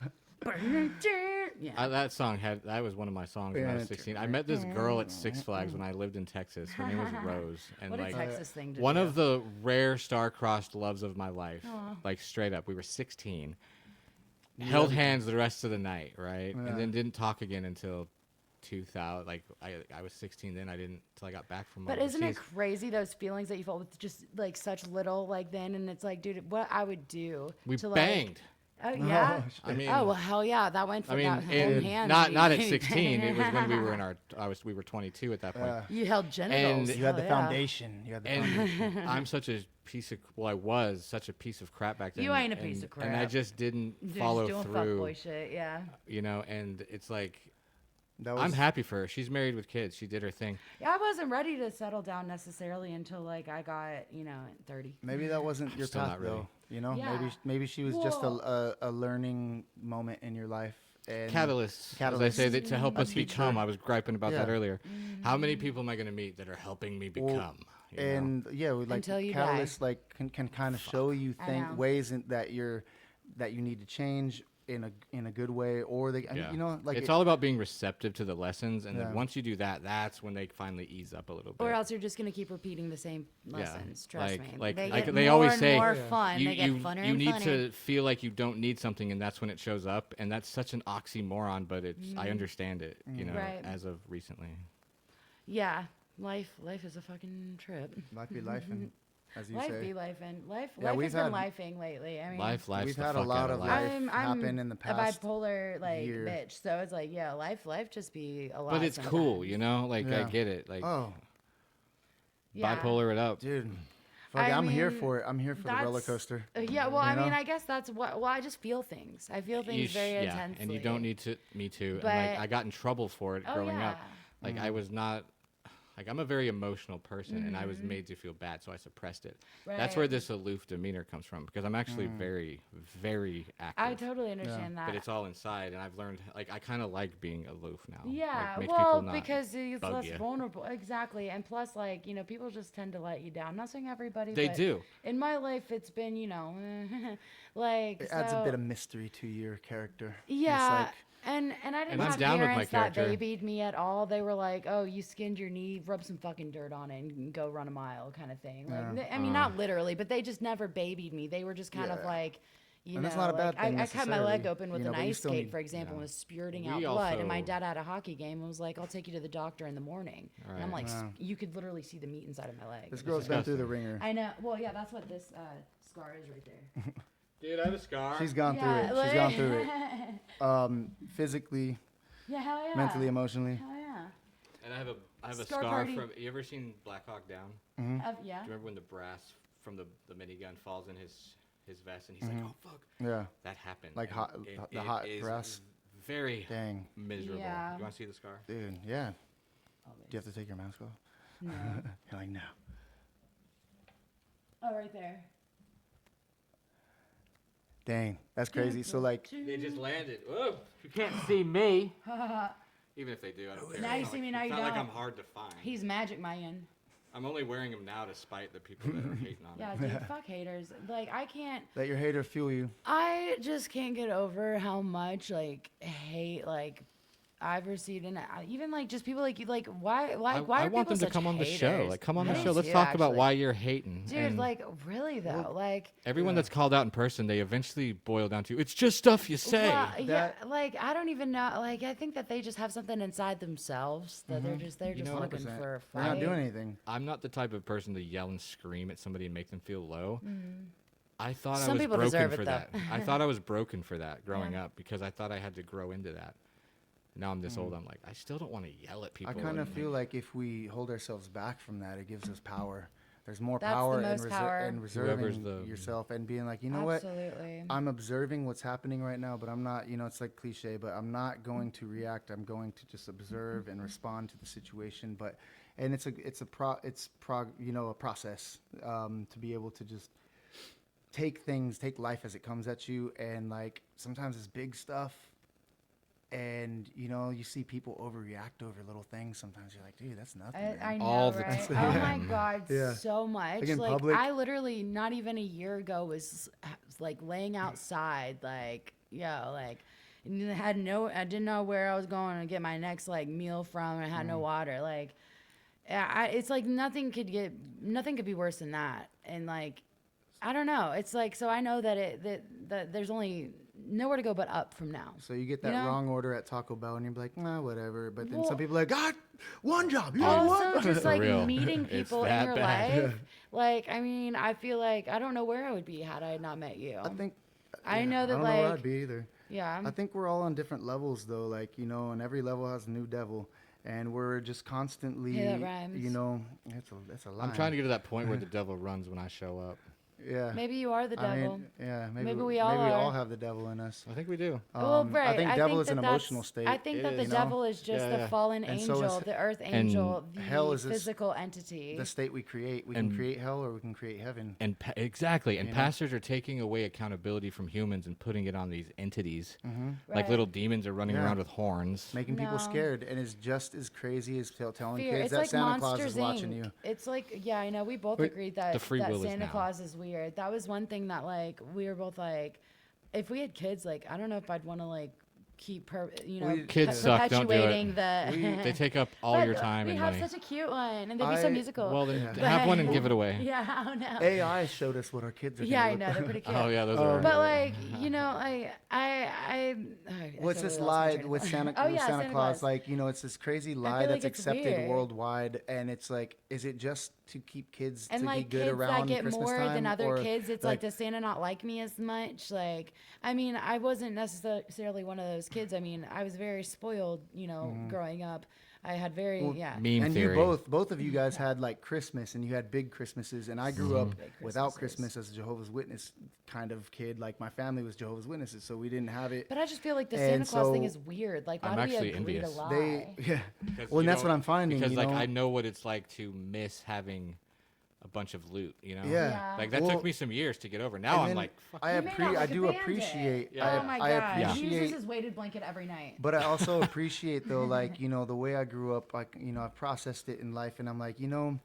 Yeah. That song that was one of my songs when I was 16. I met this girl at Six Flags when I lived in Texas. Her name was Rose, and What a like Texas thing to one do. of the rare star-crossed loves of my life. Like straight up, we were 16, held hands the rest of the night, right, Yeah. and then didn't talk again until 2000. Like I was 16 then. I didn't till I got back from. But isn't it overseas. crazy those feelings that you felt with just like such little like then, and it's like, dude, what I would do We to banged. Like, oh yeah. I mean, Oh well, hell yeah, that went for I mean, that it- home hands. not at you- 16. It was when we were in our. We were 22 at that point. Yeah. You held genitals. And- You had the Hell yeah. foundation. You had the foundation. And I'm such a piece of. Well, I was such a piece of crap back then. You ain't a and- piece of And I crap. just didn't Just follow doing through. fuckboy shit, yeah. You know, and it's like That was, I'm happy for her. She's married with kids. She did her thing. Yeah, I wasn't ready to settle down necessarily until like I got, 30. Maybe that wasn't your Still path not really. though. You know, Yeah. maybe she was just Well- a learning moment in your life. And Catalysts, as I Catalyst. say, that to help A us become. teacher. I was griping about that Yeah. earlier. How many people am I going to meet that are helping me Well, become? you know? And yeah, like Until you catalyst like can kind of show you I know. ways that you need to change in a good way, or I mean, like it's all about being receptive to the lessons, and Yeah. then once you do that, that's when they finally ease up a little bit. Or else you're just gonna keep repeating the same lessons. Trust like- me. like- they like get they more always and say, more Yeah. fun. you they get you, funner you and need funner. to feel like you don't need something, and that's when it shows up. And that's such an oxymoron, but it's I understand it, Right. as of recently. Yeah, life is a fucking trip. life be life, and as you Life say, be life and life. Yeah, life we've has been had- lifing lately. I mean, Life's we've the had a fuck lot out of life. life I'm happen in the a past. bipolar year. bitch, so it's like life just be a lot. But it's cool, sometimes. you know. Like I Yeah. get it. Like Oh, Yeah. bipolar it up. dude, fuck, I I'm here mean, for it. I'm here for the roller that's- coaster. Yeah, well, I You mean, know? I guess that's what. Well, I just feel things. I feel You things very yeah, intensely. and you don't need to. Me too. And But- like I got in trouble for it Oh, growing yeah. up. Like I was not. like I'm a very emotional person, and I was made to feel bad, so I suppressed it. That's where Right. this aloof demeanor comes from, because I'm actually very, very active. I totally understand that. But it's all inside, and I've learned, like, I kind of like being aloof now. Yeah, like, makes well, people not because it's bug less ya. vulnerable. Exactly. And plus, like, you know, people just tend to let you down. I'm not saying everybody, They but do. in my life, it's been, you know, like, It adds a so- bit of mystery to your character. Yeah. It's like, And I didn't And I'm have down with my parents that character. babied me at all. They were like, "Oh, you skinned your knee, rub some fucking dirt on it, and go run a mile," kind of thing. Like, I mean, not literally, but they just never babied me. They were just kind of Yeah. like, you And know, that's not a like, bad thing I cut my leg necessarily, open with you know, an but you ice still skate, need- for example, and was spurting out We blood. And my also- dad had a hockey game and was like, "I'll take you to the doctor in the morning." And I'm Right. like, Wow. you could literally see the meat inside of my leg. this It was girl's been through the disgusting. ringer. I know. Well, yeah, that's what this scar is right there. Dude, I have a scar. She's gone Yeah, through it. She's gone through it. Physically, Yeah, hell yeah. mentally, emotionally. Hell yeah. And I have a Scar scar party. from. You ever seen Black Hawk Down? Yeah. Do you remember when the brass from the minigun falls in his vest, and he's like, "Oh fuck." Yeah. That happened. Like and hot- the hot is brass? Very Dang. miserable. Yeah. You want to see the scar? Dude, yeah. Do you have to take your mask off? No. You're like, no. Oh, right there. Dang. That's crazy. So, like, They just landed. Whoa! You can't see me. Even if they do, I don't care. Now you It's not see like- me, now it's you not like don't. I'm hard to find. He's Magic Mayan. I'm only wearing them now to spite the people that are hating on Yeah, it. dude, fuck haters. Like, I can't. let your hater fuel you. I just can't get over how much like hate like I've received, and even like just people like you. Like, why I are want people them to such come on the show. haters? Like, come on I the do show. Let's too, talk about actually. why you're hating. Dude, And like, really though, like. everyone that's called out in person, they eventually boil down to, it's just stuff you say. Well, yeah, That- like I don't even know. Like I think that they just have something inside themselves that they're just know, looking 100%. for a We're fight. not doing anything. I'm not the type of person to yell and scream at somebody and make them feel low. I thought Some I was people broken deserve it, for though. that. I thought I was broken for that growing up because I thought I had to grow into that. Now I'm this old. I'm like, I still don't want to yell at people. I kind of and, feel like if we hold ourselves back from that, it gives us power. There's more That's the power, most power. in Whoever's reserving the- yourself and being like, you know what? Absolutely. I'm observing what's happening right now, but I'm not, you know, it's like cliche, but I'm not going to react. I'm going to just observe and respond to the situation. And it's a process to be able to just take life as it comes at you. And like, sometimes it's big stuff. And, you know, you see people overreact over little things. Sometimes you're like, dude, that's nothing. man." I know, All the right? time. Oh my god, Yeah. so much. Like in Like public? I literally not even a year ago was like laying outside, like like I didn't know where I was going to get my next like meal from. I had no water. Like, it's like nothing could be worse than that. And like, I don't know. It's like, so I know that that there's only nowhere to go but up from now. So you get that You know? wrong order at Taco Bell and you're like, nah, whatever. But then Well- some people are like, God, one job. You know Also, what? just For like real. meeting It's people in that your bad. life. Like, I mean, I feel like I don't know where I would be had I not met you. I think. I know that, I don't know where like- I'd be either. Yeah. I think we're all on different levels though, like, you know, and every level has a new devil. And we're just constantly, Hey, that rhymes. you know, that's a line. I'm trying to get to that point where the devil runs when I show up. Yeah. Maybe you are the I devil. mean, yeah. Maybe we all maybe we all are. have the devil in us. I think we do. Well, right. I think devil is an that's- emotional state. I think It that the is. devil is just Yeah, the yeah. fallen And so angel, is- the earth angel, the hell is this- physical entity. The state we create. We And- can create hell or we can create heaven. And exactly. And You know? pastors are taking away accountability from humans and putting it on these entities. Like Right. little demons are running Yeah. around with horns. Making people No. scared. And it's just as crazy as telling Fear. kids It's that like Santa Claus Monsters is watching Inc. you. It's like, yeah, I know. We both Wait, agreed that, the free that will is Santa now. Claus is weird. That was one thing that, like, we were both like, if we had kids, like, I don't know if I'd want to, like, keep, Kids suck, don't do it. perpetuating the. They take up all But your time we and have money. such a cute one, and they'd be so I- musical. Well, then Yeah. have one and give it away. yeah, I don't know. AI showed us what our kids are Yeah, I gonna know look they're pretty cute. Oh yeah, those Oh. are. But like, you know, I What's totally this lost my lie train of with thought. Santa, Oh, with yeah, Santa Santa Claus? Claus. Like, you know, it's this crazy lie feel that's like it's accepted weird. worldwide, and it's like, is it just to keep kids And to like be good kids around that get Christmas more time, than other or, kids, it's like, does Santa not like me as much? Like, I mean, I wasn't necessarily one of those kids. I mean, I was very spoiled, you know, growing up. I had very Meme and theory. you both of you guys had like Christmas, and you had big Christmases, and I grew up Big without Christmases. Christmas as a Jehovah's Witness kind of kid. Like my family was Jehovah's Witnesses, so we didn't have it. But I just feel like the And Santa Claus thing so is weird. Like, why I'm do we actually agree envious. to lie? Yeah. Because Well, and you that's what don't- I'm finding. Because you like know? I know what it's like to miss having a bunch of loot. You know. Yeah. Yeah. Like that Well, took me some years to get over. Now and I'm then like, fuck. You may not I like a do bandit. appreciate. Yeah. Oh my I god, he appreciate. uses his weighted blanket every night. But I also appreciate though, like, you know, the way I grew up, like, you know, I've processed it in life, and I'm like, you know,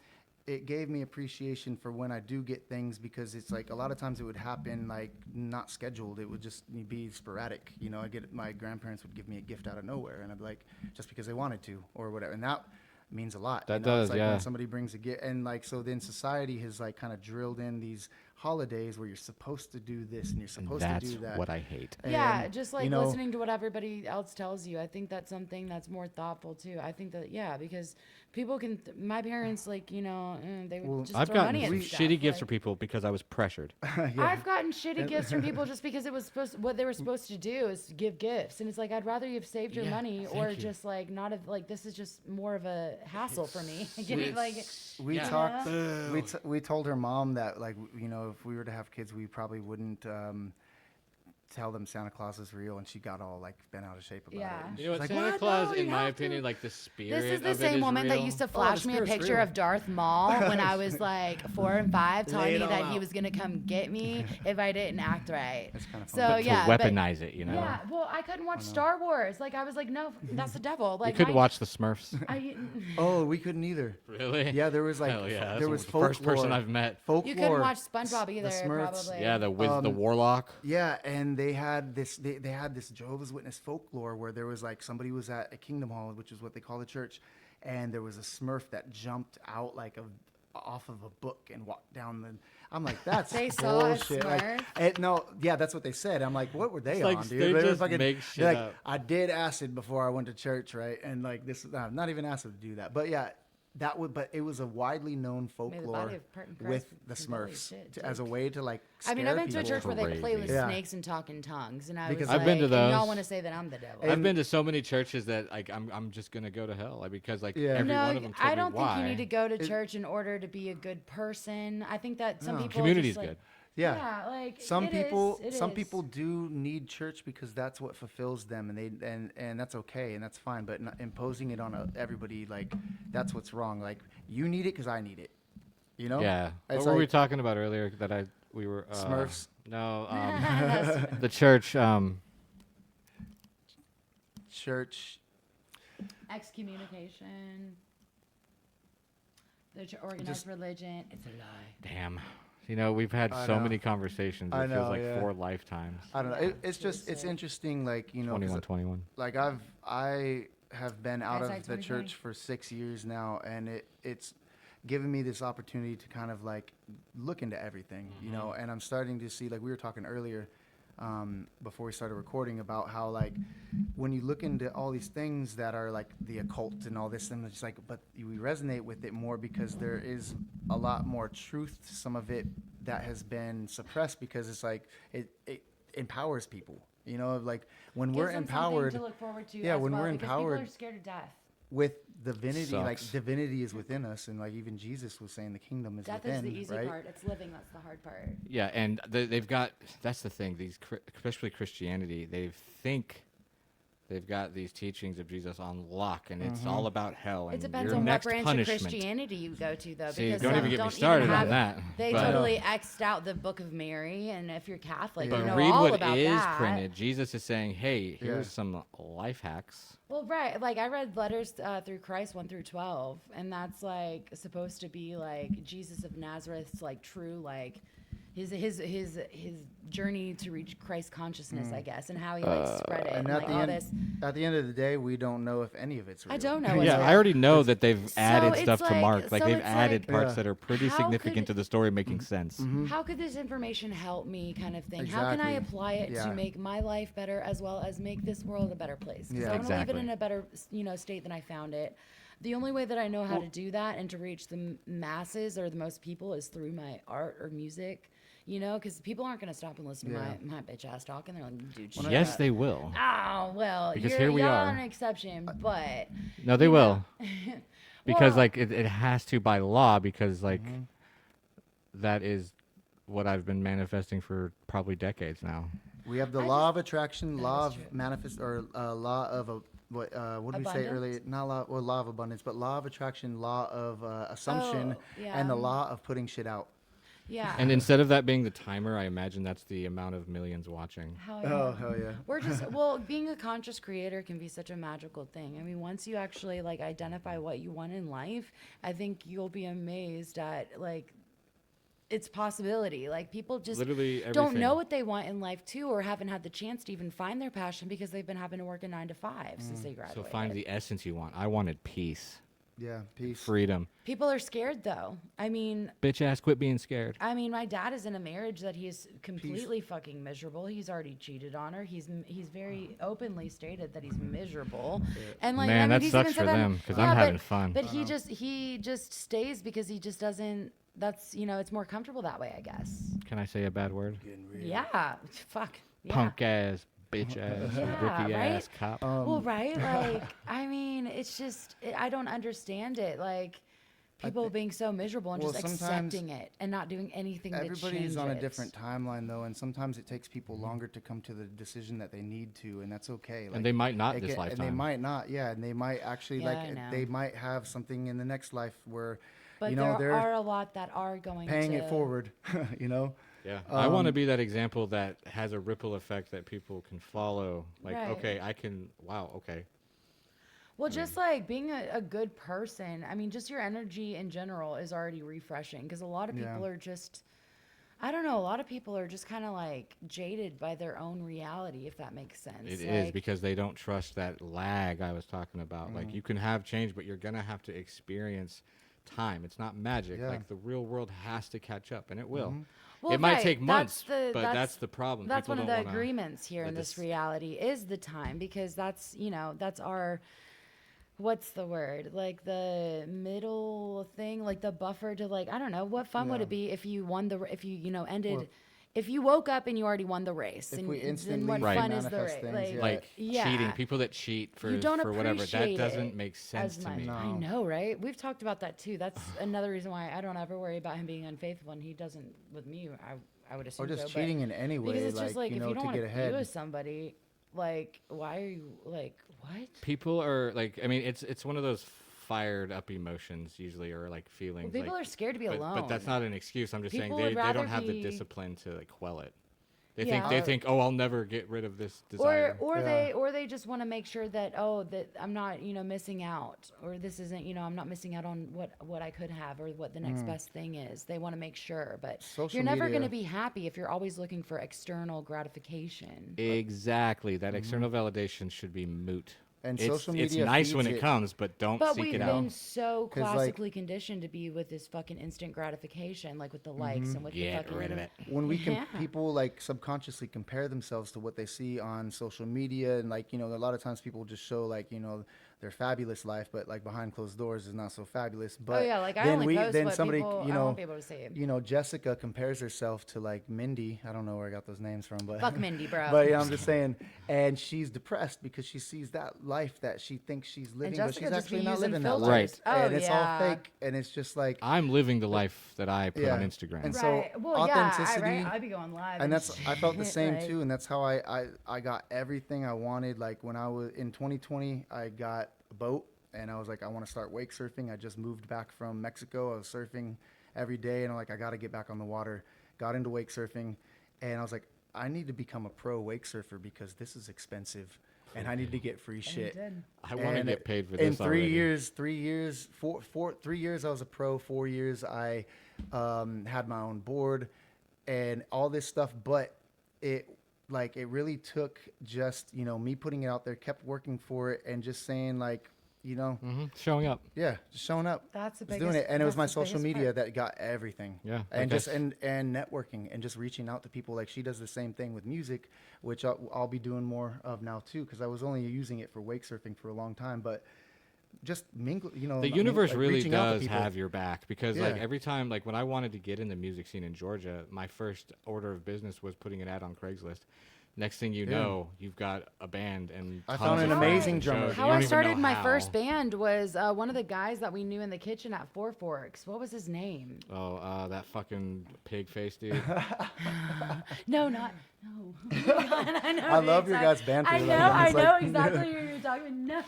it gave me appreciation for when I do get things, because it's like a lot of times it would happen like not scheduled. It would just be sporadic. You know, my grandparents would give me a gift out of nowhere, and I'd be like, just because they wanted to or whatever. And that means a lot. That you know? does, it's like yeah. when somebody brings a gift, and like, so then society has like kind of drilled in these holidays where you're supposed to do this and you're And supposed to that's do that. what I hate. Yeah, And, just like you know, listening to what everybody else tells you. I think that's something that's more thoughtful too. I think that because people can. My parents, like, you know, they would Well, just I've throw gotten money at some stuff, shitty gifts for like- people because I was pressured. yeah. I've gotten shitty gifts from people just because it was what they were supposed to do is to give gifts, and it's like I'd rather you've saved your Yeah, money thank or you. just like not have like this is just more of a hassle for me. Getting like We Yeah. talked. Boo. We told her mom that, like, you know, if we were to have kids, we probably wouldn't tell them Santa Claus is real, and she got all like bent out of shape about Yeah. it. And You know she's what? like, Santa "What? Claus, No, in you my have to." opinion, like the spirit this is the of it same is woman that real. used to flash me a spirit's picture real. of Darth Maul when I was like 4 and 5, telling Lay it me all that he out. was gonna come get me if I didn't act right. That's kinda So funny. But yeah, to but- weaponize it, you know. yeah. Well, I couldn't watch Star Wars. Like I was like, no, that's the devil. Like you couldn't my- watch the Smurfs. I, oh, we couldn't either. Really? Yeah, there was like Hell yeah, there that's was the first person folklore- I've met. Folklore. you couldn't watch SpongeBob the either, Smurfs. probably. Yeah, the warlock. Yeah, and they had this. They had this Jehovah's Witness folklore where there was like somebody was at a Kingdom Hall, which is what they call the church, and there was a Smurf that jumped out like off of a book and walked down the. I'm like, that's They saw a bullshit. Like, Smurf? no, yeah, that's what they said. I'm like, what were they It's like on, dude? they were just make shit like, up. I did acid before I went to church, right? And like this, not even acid to do that, but yeah. That would, but it was a widely known May the folklore body of part in Christ with the is holy Smurfs shit, as a dude. way to like. I mean, I've been to a scare church where they play with Crazy. Yeah. snakes and talk in tongues, and I Because was I've been to like, and y'all those. want to say that I'm the devil. I've been to so many churches that like I'm just gonna go to hell, like, because like Yeah. every no, one of them told I don't me think why. you need to go to church in order to be a good person. I think that some No. people Community's just, like, good. Yeah. like Some it people is, it some is. people do need church because that's what fulfills them, and they and that's okay and that's fine, but not imposing it on everybody, like, that's what's wrong. Like, you need it because I need it, you know. Yeah. What It's were we like talking about earlier? That we were Smurfs. No, the church. Church. Excommunication. The organized Just- religion. It's a lie. Damn. You know, we've had I so know. many conversations. It I feels know, like yeah. 4 lifetimes. I don't know. Yeah, It's just it's seriously. interesting, like, you know, 'cause 21. like I have been out Hindsight of the 2020. church for 6 years now, and it's given me this opportunity to kind of like look into everything, you know. And I'm starting to see, like we were talking earlier before we started recording, about how, like, when you look into all these things that are like the occult and all this, and it's like, but we resonate with it more because there is a lot more truth to some of it that has been suppressed, because it's like it empowers people, you know, like when Gives we're them something empowered to look forward to. yeah, as when well, we're because empowered people are scared of death. with divinity, like Sucks. divinity is within us, and like even Jesus was saying the kingdom is Death within, is the easy right? part. It's living that's the hard part. Yeah, and they've got. That's the thing. These, especially Christianity, they think they've got these teachings of Jesus on lock, and it's all about hell and It depends your on what next branch punishment. of Christianity you go to, though. See, because don't some even get me don't started even on have, that. They but- totally X'd out the Book of Mary, and if you're Catholic, But you know read all what about is that. printed. Jesus is saying, "Hey, here's Yeah. some life hacks." Well, right. Like I read letters through Christ 1 through 12, and that's like supposed to be like Jesus of Nazareth's like true like his journey to reach Christ consciousness, I guess, and how he like spread it and And like all this. at the end of the day, we don't know if any of it's real. I don't know. What's Yeah, real. I already know that they've So added it's stuff to like- Mark. Like so they've it's added like- parts Yeah. that are pretty How significant could- to the story, making sense. How could this information help me, kind of thing? How can I Exactly. apply it Yeah. to make my life better, as well as make this world a better place? Because Yeah. I want to leave it Exactly. in a better, state than I found it. The only way that I know how to do that and to reach the masses or the most people is through my art or music. You know, because people aren't going to stop and listen to Yeah. my bitch ass talk, and they're like, dude, shut Yes, up. they will. Oh, well, Because you're, here we y'all are. are an exception, but No, they you know. will. Because Well, like it has to by law, because like Mm-hmm. that is what I've been manifesting for probably decades now. We have the I law just- of attraction, that law is of true. manifest, or law of what did we say Abundance? earlier? Not law of abundance, but law of attraction, law of assumption, Oh, yeah. and the law of putting shit out. Yeah. And instead of that being the timer, I imagine that's the amount of millions watching. Hell Oh hell yeah! We're just well, being a conscious creator can be such a magical thing. I mean, once you actually like identify what you want in life, I think you'll be amazed at like its possibility. Like people just Literally don't everything. know what they want in life too, or haven't had the chance to even find their passion because they've been having to work a 9 to 5 since they So graduated. find the essence you want. I wanted peace, Yeah, peace. freedom. People are scared though. I mean, Bitch ass, quit being scared. my dad is in a marriage that he is completely fucking miserable. He's already cheated on her. He's very openly stated that he's miserable. And like, Man, I mean, that he's sucks even for said that- them, 'cause I'm Yeah, having fun. But he just stays because he just doesn't. That's it's more comfortable that way, I guess. Can I say a bad word? Yeah, fuck. Yeah. Punk ass, bitch ass, Yeah, rookie right? ass cop. Well, right? Like, I mean, it's just I don't understand it. Like. People being so miserable and well, just sometimes accepting it and not doing anything to change Everybody's on a it. different timeline though, and sometimes it takes people longer to come to the decision that they need to, and that's okay. And they might not it this get- And they lifetime. might not, yeah, and they might actually Yeah, I know. they might have something in the next life where, But you know, there they're are a lot that are going paying to it forward. You know. Yeah, I want to Um, be that example that has a ripple effect that people can follow. Like, Right. okay, I can. Wow, okay. Well, just like being a good person, I mean, just your energy in general is already refreshing because a lot of Yeah. people are just, I don't know, a lot of people are just kind of like jaded by their own reality, if that makes sense. It is Like, because they don't trust that lag I was talking about. Like, you can have change, but you're gonna have to experience time. It's not magic. Yeah. Like the real world has to catch up, and it will. Well, It might right, take months, that's but that's the problem. That's People one of don't the wanna- agreements here in this reality is the time because that's, that's our, what's the word? Like the middle thing, like the buffer to like, I don't know, what fun would Yeah. it be if you won if you ended, Well, if you woke up and you already won the race, If and we then instantly what Right. fun is the manifest race? things, Like, yeah. Like yeah. cheating, people that cheat for You don't whatever, that appreciate doesn't it make sense as to much. me. I know, right? We've talked about that too. That's another reason why I don't ever worry about him being unfaithful, and he doesn't with me. I would assume Or just so, but- cheating in any way, because it's just like you if know, you don't to want get to be ahead. with somebody, like why are you like what? People are like, I mean, it's one of those fired up emotions usually, or like feelings. Well, people like, are scared to be but, alone. But that's not an excuse. I'm just People saying would they rather don't have the be- discipline to like quell it. They Yeah. think, oh, I'll never get rid of this desire. Or Yeah. they just want to make sure that that I'm not missing out, or this isn't I'm not missing out on what I could have or what the next best thing is. They want to make sure, but Social you're never going to media- be happy if you're always looking for external gratification. Exactly. That external validation should be moot. And It's- social it's media nice when feeds it it. comes, but don't But seek we've it been out. so 'Cause, like- classically conditioned to be with this fucking instant gratification, like with the likes and with the Get fucking rid of it. When we can, Yeah. people like subconsciously compare themselves to what they see on social media, and like a lot of times people just show like their fabulous life, but like behind closed doors is not so fabulous. But Oh yeah, like I then only post then what somebody people, I won't be able to say it. Jessica compares herself to like Mindy. I don't know where I got those names from, but Fuck Mindy, bro. But I'm just saying, and she's depressed because she sees that life that she thinks she's living, but Jessica she's just be actually not using living that filters. life. Oh, And it's all yeah. fake, and it's just like, I'm living the life that I put on Yeah. Instagram. And so Right. Well, yeah, authenticity, I'd be going live. and that's I felt the shit, same like- too, and that's how I got everything I wanted. Like when I was in 2020, I got a boat, and I was like, I want to start wake surfing. I just moved back from Mexico. I was surfing every day, and I'm like, I got to get back on the water. Got into wake surfing, and I was like, I need to become a pro wake surfer because this is expensive, and I need to get free shit. did. I want to And get paid for in this 3 already. years, 3 years I was a pro. 4 years I had my own board and all this stuff. But it really took just me putting it out there, kept working for it, and just saying like Showing up. yeah, just showing up. That's the just doing biggest- it, and it was that's my the social biggest media part. that got everything. Yeah, and like just and networking and just reaching out to people. Like she does the same thing with music, which I'll be doing more of now too, because I was only using it for wake surfing for a long time. But just mingle. You know, The universe like really reaching out to does people. have your back because like Yeah. every time, like when I wanted to get in the music scene in Georgia, my first order of business was putting an ad on Craigslist. Next thing you Yeah. know, you've got a band and I tons found of an friends amazing and drummer. shows. How You don't I even started know my how. first band was one of the guys that we knew in the kitchen at Four Forks. What was his name? Oh, that fucking pig face dude. No, not no. Oh my God, I know. I love your guys' banter. I like, know, I'm I just know like- exactly who you're talking. No.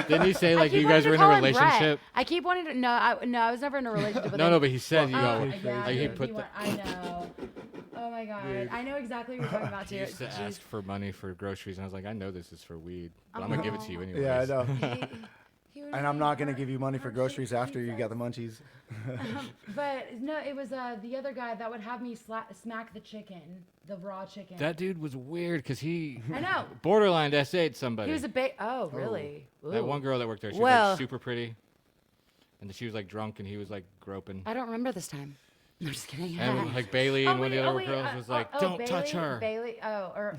Didn't he say I like keep you wanting guys to were in a call him Brett. relationship? I keep wanting to. No, I was never in a relationship with No, him. no, but he said you Oh, go. yeah, like he dude, put he the. I know. Oh my God, Dude. I know exactly what you're talking about He too. used to Jeez. ask for money for groceries, and I was like, I know this is for weed, but I'm gonna give it to you anyways. Yeah, I know. He would And I'm say not gonna heart- give you money for heart-shaped groceries after you pizzas. got the munchies. But no, it was the other guy that would have me smack the chicken, the raw chicken. That dude was weird because he I know. borderline SA'd somebody. He was a Oh, really? That Ooh. one girl that worked there, she was Well- like super pretty, and she was like drunk, and he was like groping. I don't remember this time. I'm just kidding. And like Bailey and one of the other girls was like, "Don't Bailey, touch her." Bailey. Oh, or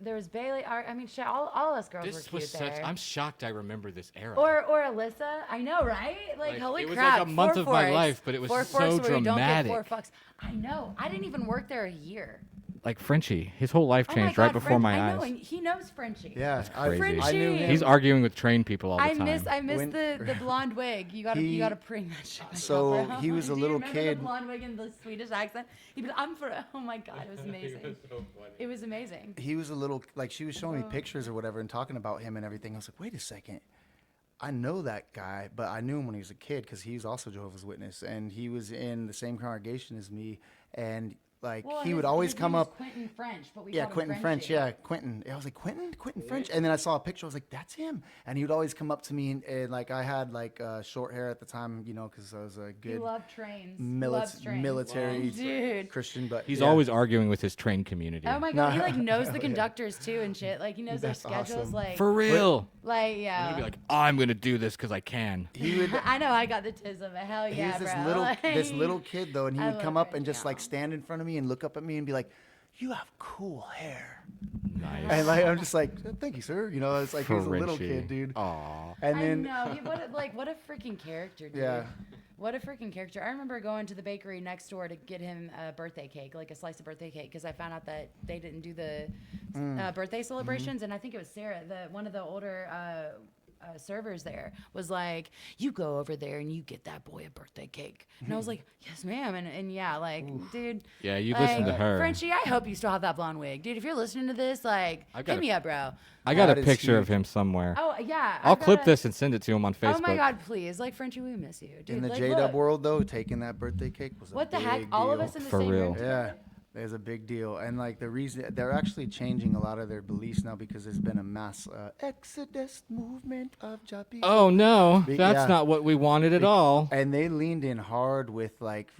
there was Bailey. I mean, shit, all us girls This were was cute such. there. I'm shocked. I remember this era. Or Alyssa. I know, right? Like holy it was crap. like a month Four of my Forks. life, but it was Four so Forks where you don't get dramatic. 4 fucks. I know. I didn't even work there a year. Like Frenchie, his whole life Oh changed my right God, before my I eyes. know, and he knows Frenchie. Yeah, crazy. I knew him. He's arguing with trained people all the I time. miss When- the blonde wig. You gotta He- bring that shit. back so up, bro. he was a Do you little remember kid. The blonde wig and the Swedish accent. He'd be like, I'm for. Oh my God, it was amazing. It was amazing. He was a little like she was showing me pictures or whatever and talking about him and everything. I was like, wait a second, I know that guy, but I knew him when he was a kid because he's also Jehovah's Witness and he was in the same congregation as me and like Well, he his- would always his come name was up. Quentin French, but we Yeah, called him Quentin French. Frenchie. Yeah, Quentin. I was like, Quentin French. And then I saw a picture. I was like, that's him. And he would always come up to me and like I had like short hair at the time, you know, because I was a He good loved trains. Loves trains. military Dude. Christian. But He's yeah. always arguing with his trained community. Oh my God, he No. like knows the conductors too and shit. Like he knows their That's schedules. awesome. Like, For real. like I'm yeah. gonna be like, I'm gonna do this because I can. He would. I know I got the tism. Hell He yeah, was this bro. little Like, this little kid though, and he I would love come up and Frenchie, just like yeah. stand in front of me and look up at me and be like, "You have cool hair." Nice. And like I'm just like, "Thank you, sir." You know, it's like he was a little Frenchie. kid, dude. Aw. And I then know. What a freaking character, dude. Yeah. What a freaking character. I remember going to the bakery next door to get him a birthday cake, like a slice of birthday cake, because I found out that they didn't do the birthday celebrations. And I think it was Sarah, one of the older servers there, was like, you go over there and you get that boy a birthday cake. And I was like, yes, ma'am. And yeah, like, dude. Yeah, you like, listen to her. Frenchie, I hope you still have that blonde wig. Dude, if you're listening to this, like, I've got hit a- me up, bro. I got That a is picture of huge. him somewhere. Oh, yeah. I'll I've clip gotta- this and send it to him on Facebook. Oh my God, please! Like Frenchie, we miss you, dude. in the like, J Dub look, world though, taking that birthday cake was what a the heck? big All of deal. us in the For same real. room. Yeah, together? there's a big deal, and like the reason they're actually changing a lot of their beliefs now because there's been a mass exodus movement of Japi. Oh no, Be- that's yeah. not what we wanted at all. And they leaned in hard with like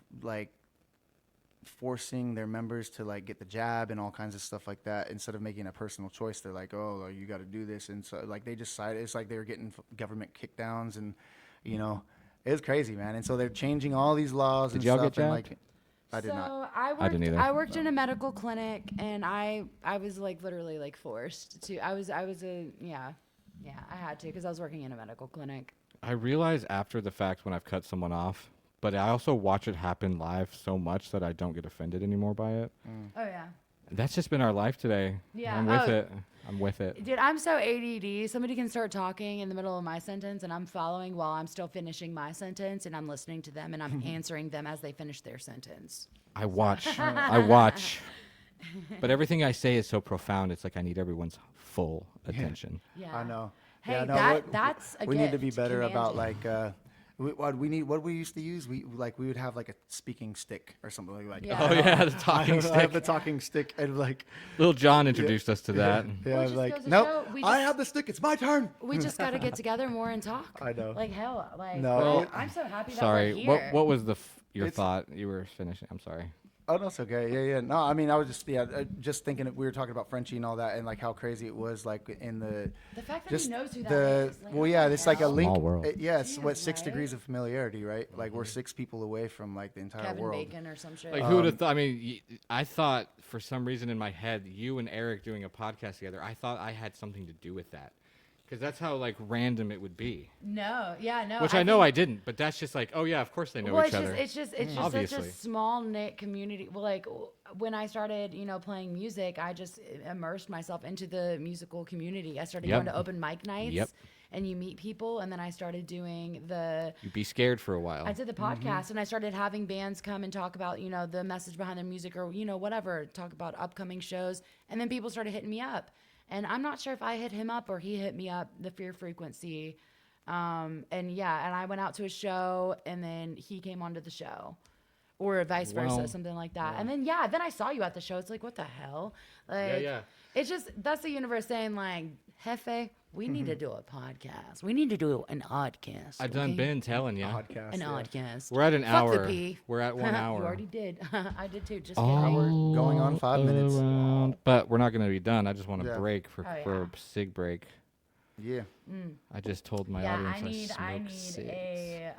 forcing their members to like get the jab and all kinds of stuff like that instead of making a personal choice. They're like, oh, you got to do this, and so like they decided it's like they were getting government kickdowns, and you know, it was crazy, man. And so they're changing all these laws. Did and y'all stuff, get and, jabbed? like, I did not. I didn't either. I worked in a medical clinic, and I was like literally like forced to. I was a yeah, I had to because I was working in a medical clinic. I realize after the fact when I've cut someone off, but I also watch it happen live so much that I don't get offended anymore by it. Oh yeah. That's just been our life today. Yeah, I'm with oh. it. I'm with it. Dude, I'm so ADD. Somebody can start talking in the middle of my sentence, and I'm following while I'm still finishing my sentence, and I'm listening to them, and I'm answering them as they finish their sentence. I watch. I watch. But everything I say is so profound. It's like I need everyone's full attention. Yeah. I know. Hey, yeah, no, that's a we need to be gift, better about commanding. like what we used to use. We would have like a speaking stick or something like. Yeah. Oh yeah, the I talking have stick. the talking stick and like Little John introduced us to that. yeah, Well, it just like goes to nope. show we I just- have the stick. It's my turn. We just got to get together more and talk. I know. Like hell, like No, well, it- I'm so happy that Sorry. we're here. What was the your It's- thought you were finishing? I'm sorry. Oh, that's okay. Yeah. No, I mean, I was just thinking that we were talking about Frenchie and all that, and like how crazy it was, like in the The fact that just he knows who that the is. Like, well, what yeah, the it's like a hell? link. Small world. Yeah, it's what Damn, 6 right? degrees of familiarity, right? Like we're 6 people away from like the entire Kevin world. Bacon or some shit. Like who would have thought? I mean, I thought for some reason in my head, you and Eric doing a podcast together. I thought I had something to do with that. Because that's how like random it would be. No, yeah, no. Which I know I didn't, but that's just like, oh yeah, of course they know each other. It's just such Obviously. a small knit community. Well, like when I started, playing music, I just immersed myself into the musical community. I started Yep. going to open mic nights, Yep. and you meet people, and then I started doing You'd be scared for a while. I did the podcast, and I started having bands come and talk about, the message behind their music or, whatever, talk about upcoming shows. And then people started hitting me up. And I'm not sure if I hit him up or he hit me up, the Fear Frequency. And I went out to a show, and then he came onto the show. Or vice versa, Wow. something like that. And then, then I saw you at the show. It's like, what the hell? Like, yeah. It's just, that's the universe saying, like, Jefe, we need to do a podcast. We need to do an oddcast. I've done been telling you. Podcast. An yeah. oddcast. We're at an Fuck hour. the pee. We're at 1 hour. You already did. I did too. Just Hour kidding. going on 5 minutes. But we're not going to be done. I just want to Yeah. break for Oh, for yeah. a sig break. Yeah. I just told my Yeah, audience I need smoke cigs. a